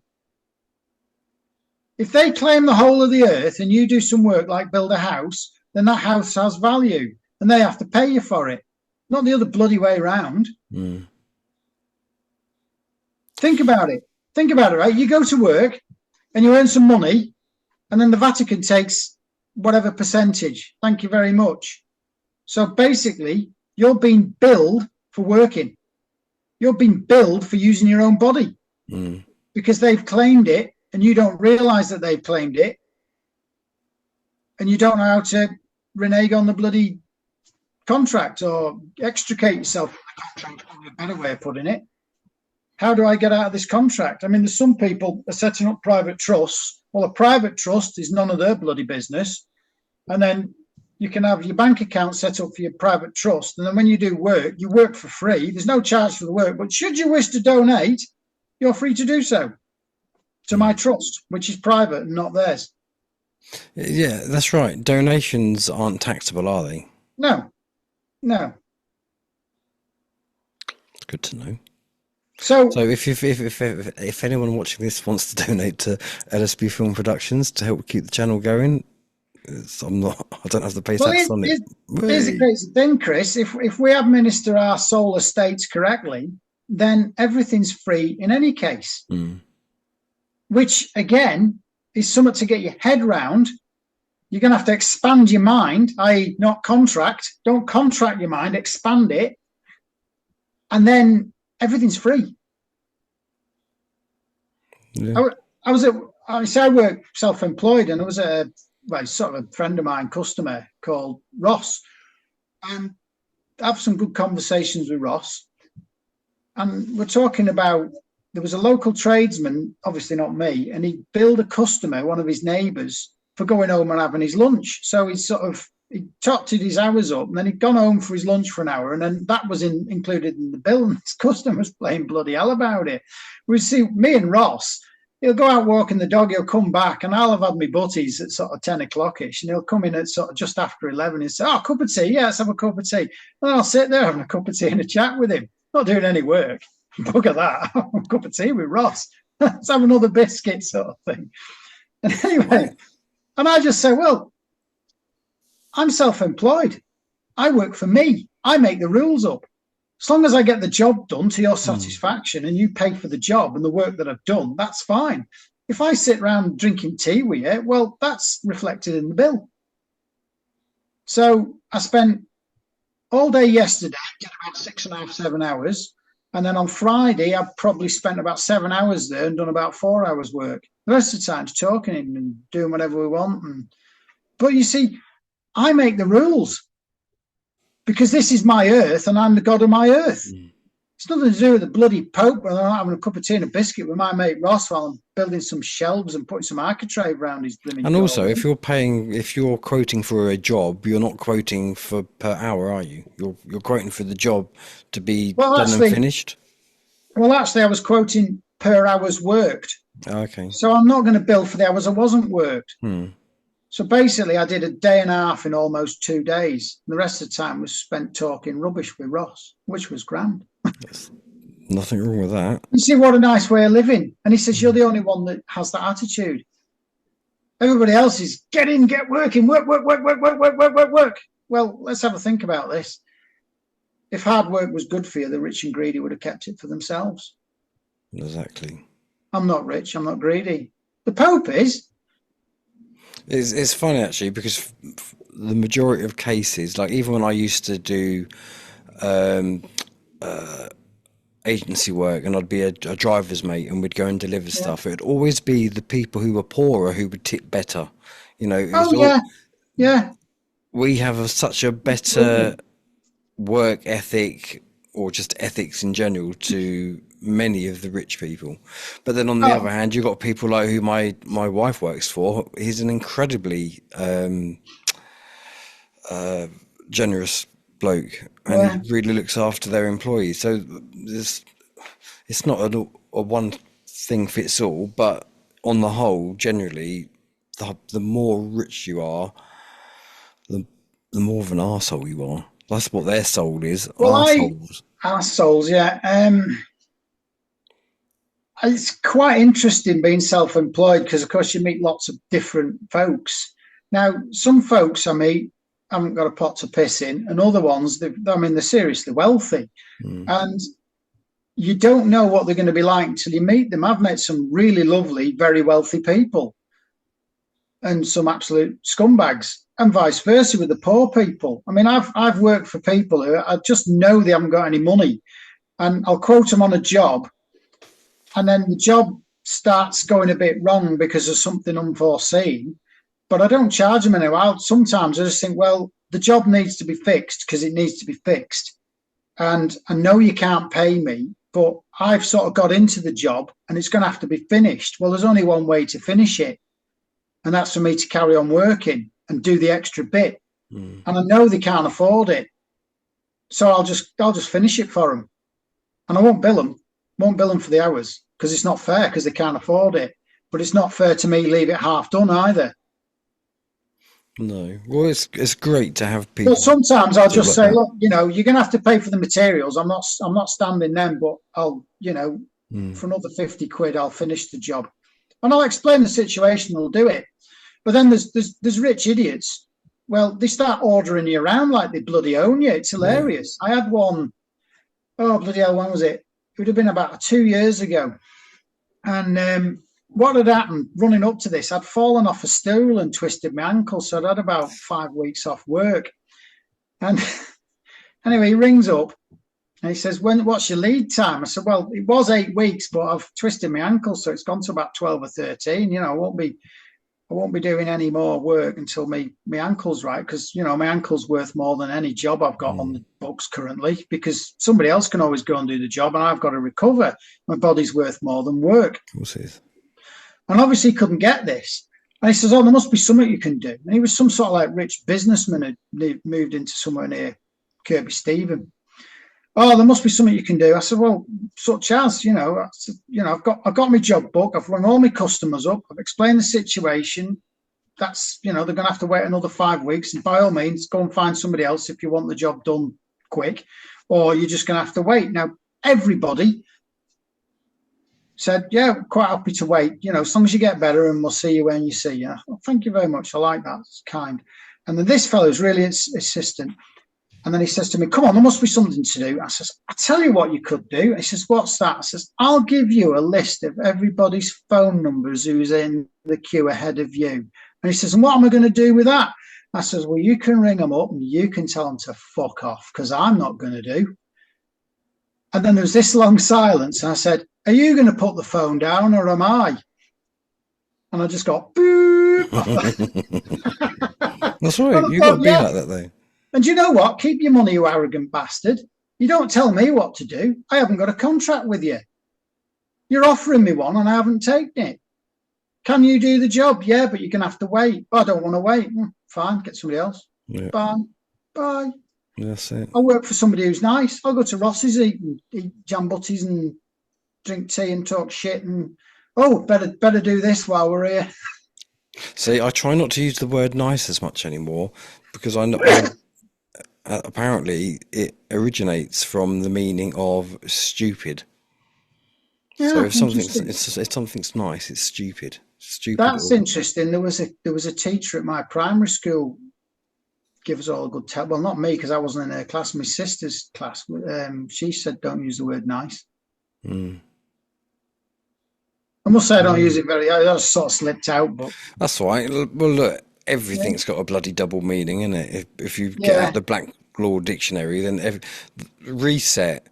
If they claim the whole of the earth and you do some work like build a house, then that house has value and they have to pay you for it, not the other bloody way around. Think about it. Think about it, right? You go to work and you earn some money and then the Vatican takes whatever percentage. Thank you very much. So basically, you're being billed for working. You're being billed for using your own body because they've claimed it. And you don't realize that they've claimed it. And you don't know how to renege on the bloody contract or extricate yourself from the contract, probably a better way of putting it. How do I get out of this contract? I mean, there's some people are setting up private trusts. Well, a private trust is none of their bloody business. And then you can have your bank account set up for your private trust. And then when you do work, you work for free. There's no charge for the work. But should you wish to donate, you're free to do so. To my trust, which is private and not theirs. Yeah, that's right. Donations aren't taxable, are they? No. It's good to know. So if anyone watching this wants to donate to LSB Film Productions to help keep the channel going, I don't have to pay tax on it. Here's the crazy thing, Chris. If we administer our soul estates correctly, then everything's free in any case. Which, again, is something to get your head round. You're going to have to expand your mind, i.e. not contract. Don't contract your mind, expand it. And then everything's free. Yeah. I work self-employed, and I was sort of a friend of mine, customer called Ross. And I have some good conversations with Ross. And we're talking about, there was a local tradesman, obviously not me, and he billed a customer, one of his neighbours, for going home and having his lunch. So he totted his hours up, and then he'd gone home for his lunch for an hour, and then that was included in the bill, and his customer was playing bloody hell about it. We see me and Ross, he'll go out walking the dog, he'll come back, and I'll have had my butties at sort of 10 o'clock-ish, and he'll come in at sort of just after 11 and say, cup of tea, yeah, let's have a cup of tea. And I'll sit there having a cup of tea and a chat with him, not doing any work. Bugger that. A cup of tea with Ross. Let's have another biscuit sort of thing. And anyway, and I just say, well, I'm self-employed. I work for me. I make the rules up. As long as I get the job done to your satisfaction and you pay for the job and the work that I've done, that's fine. If I sit around drinking tea with you, well, that's reflected in the bill. So I spent all day yesterday, getting about 6.5, 7 hours. And then on Friday, I probably spent about 7 hours there and done about 4 hours work. The rest of the time, talking and doing whatever we want. But you see, I make the rules because this is my earth and I'm the god of my earth. It's nothing to do with the bloody Pope when I'm having a cup of tea and a biscuit with my mate Ross while I'm building some shelves and putting some architrave around his blooming. And also, if you're quoting for a job, you're not quoting for per hour, are you? You're quoting for the job to be done and finished. Well, actually, I was quoting per hours worked. Okay. So I'm not going to bill for the hours I wasn't worked. So basically, I did a day and a half in almost 2 days. The rest of the time was spent talking rubbish with Ross, which was grand. There's nothing wrong with that. You see, what a nice way of living. And he says, you're the only one that has that attitude. Everybody else is get in, get working, work. Well, let's have a think about this. If hard work was good for you, the rich and greedy would have kept it for themselves. Exactly. I'm not rich. I'm not greedy. The Pope is. It's funny, actually, because the majority of cases, like even when I used to do agency work and I'd be a driver's mate and we'd go and deliver stuff, it'd always be the people who were poorer who would tip better. You know, we have such a better work ethic, or just ethics in general, to many of the rich people. But then on the other hand, you've got people like who my wife works for. He's an incredibly generous bloke, and he really looks after their employees. So it's not a one thing fits all, but on the whole, generally, the more rich you are, the more of an arsehole you are. That's what their soul is. Arseholes, yeah. It's quite interesting being self-employed because, of course, you meet lots of different folks. Now, some folks I meet haven't got a pot to piss in, and other ones, they're seriously wealthy. And you don't know what they're going to be like until you meet them. I've met some really lovely, very wealthy people and some absolute scumbags, and vice versa with the poor people. I mean, I've worked for people who I just know they haven't got any money, and I'll quote them on a job, and then the job starts going a bit wrong because of something unforeseen, but I don't charge them anyway. Sometimes I just think, well, the job needs to be fixed because it needs to be fixed. And I know you can't pay me, but I've sort of got into the job and it's going to have to be finished. Well, there's only one way to finish it, and that's for me to carry on working and do the extra bit. And I know they can't afford it. So I'll just finish it for them. And I won't bill them for the hours because it's not fair because they can't afford it. But it's not fair to me leave it half done either. No. Well, it's great to have people. But sometimes I'll just say, look, you know, you're going to have to pay for the materials. I'm not standing them, but I'll, you know, for another 50 quid, I'll finish the job. And I'll explain the situation, they'll do it. But then there's rich idiots. Well, they start ordering you around like they bloody own you. It's hilarious. I had one, bloody hell, when was it? It would have been about 2 years ago. And what had happened running up to this, I'd fallen off a stool and twisted my ankle. So I'd had about 5 weeks off work. And anyway, he rings up and he says, what's your lead time? I said, well, it was 8 weeks, but I've twisted my ankle. So it's gone to about 12 or 13. You know, I won't be doing any more work until my ankle's right, because, you know, my ankle's worth more than any job I've got on the books currently, because somebody else can always go and do the job and I've got to recover. My body's worth more than work. Of course it is. And obviously he couldn't get this. And he says, there must be something you can do. And he was some sort of like rich businessman who moved into somewhere near Kirby Stephen. There must be something you can do. I said, well, such as, you know, I've got my job book. I've rung all my customers up. I've explained the situation. That's, you know, they're going to have to wait another 5 weeks. And by all means, go and find somebody else if you want the job done quick, or you're just going to have to wait. Now, everybody said, yeah, quite happy to wait, you know, as long as you get better, and we'll see you when you see you. Well, thank you very much. I like that. It's kind. And then this fellow's really insistent. And then he says to me, come on, there must be something to do. I says, I tell you what you could do. And he says, what's that? I says, I'll give you a list of everybody's phone numbers who's in the queue ahead of you. And he says, and what am I going to do with that? I says, well, you can ring them up and you can tell them to fuck off, because I'm not going to do. And then there was this long silence. And I said, are you going to put the phone down or am I? And I just got, boop. That's right. You've got to be like that, though. And you know what? Keep your money, you arrogant bastard. You don't tell me what to do. I haven't got a contract with you. You're offering me one and I haven't taken it. Can you do the job? Yeah, but you're going to have to wait. I don't want to wait. Fine, get somebody else. Yeah. Bye. That's it. I'll work for somebody who's nice. I'll go to Ross's, eat jam butties and drink tea and talk shit and, better do this while we're here. See, I try not to use the word nice as much anymore because I know apparently it originates from the meaning of stupid. Yeah, so if something's nice, it's stupid. Stupid. That's interesting. There was a teacher at my primary school give us all a good tell. Well, not me because I wasn't in her class. My sister's class. She said, "Don't use the word nice." Mm. I must say I don't use it very. I just sort of slipped out, but that's all right. Well, look, everything's got a bloody double meaning, isn't it? If you get out the Black Law Dictionary, then reset.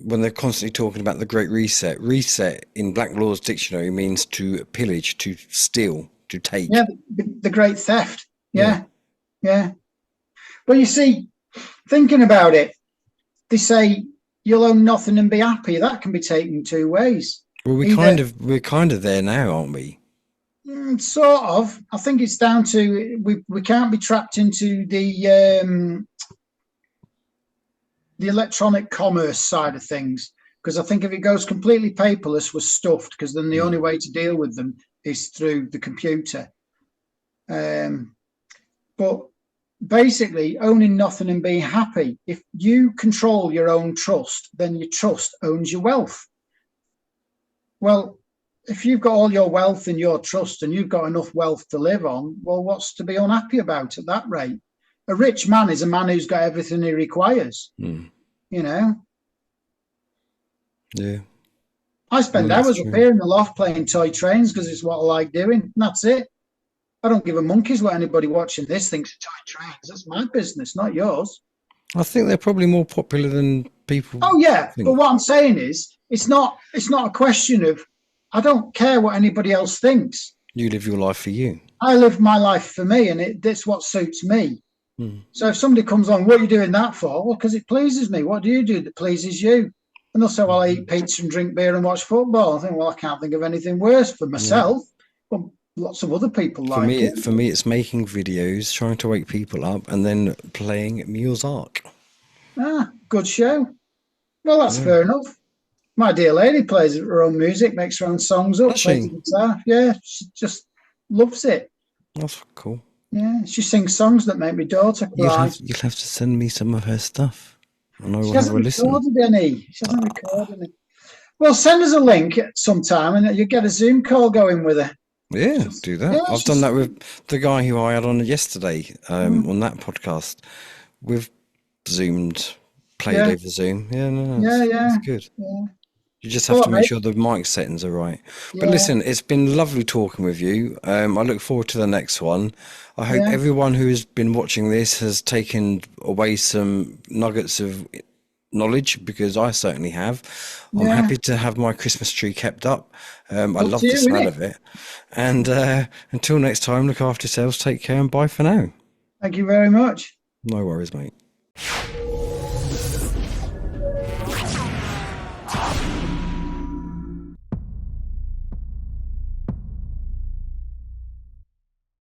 When they're constantly talking about the Great reset in Black Law's Dictionary means to pillage, to steal, to take. Yeah, the Great Theft. Yeah. Well, you see, thinking about it, they say you'll own nothing and be happy. That can be taken two ways. Well, we're kind of there now, aren't we? Sort of. I think it's down to we can't be trapped into the electronic commerce side of things, because I think if it goes completely paperless, we're stuffed, because then the only way to deal with them is through the computer. But basically, owning nothing and being happy. If you control your own trust, then your trust owns your wealth. Well, if you've got all your wealth in your trust and you've got enough wealth to live on, well, what's to be unhappy about at that rate? A rich man is a man who's got everything he requires, you know? Yeah. I spend hours up here in the loft playing toy trains because it's what I like doing, and that's it. I don't give a monkey's what anybody watching this thinks of toy trains. That's my business, not yours. I think they're probably more popular than people. Oh, yeah. think. But what I'm saying is, it's not a question of, I don't care what anybody else thinks. You live your life for you. I live my life for me, and that's what suits me. So if somebody comes on, what are you doing that for? Well, because it pleases me. What do you do that pleases you? And they'll say, well, I eat pizza and drink beer and watch football. I think, well, I can't think of anything worse for myself. But lots of other people like it. For me, it's making videos, trying to wake people up, and then playing Muzak. Good show. Well, that's fair enough. My dear lady plays her own music, makes her own songs up, plays the guitar. Yeah, she just loves it. That's cool. Yeah, she sings songs that make my daughter cry. You'll have to send me some of her stuff. And I will She have a hasn't listen. recorded any. She hasn't recorded any. Well, send us a link at some time and you get a Zoom call going with her. Yeah, do that. Yeah, I've done that with the guy who I had on yesterday on that podcast. We've Zoomed, played over Zoom. Yeah, it's good. Yeah. You just have to make sure the mic settings are right. But listen, it's been lovely talking with you. I look forward to the next one. I hope everyone who has been watching this has taken away some nuggets of knowledge, because I certainly have. I'm happy to have my Christmas tree kept up. I love the smell of it. And until next time, look after yourselves, take care, and bye for now. Thank you very much. No worries, mate.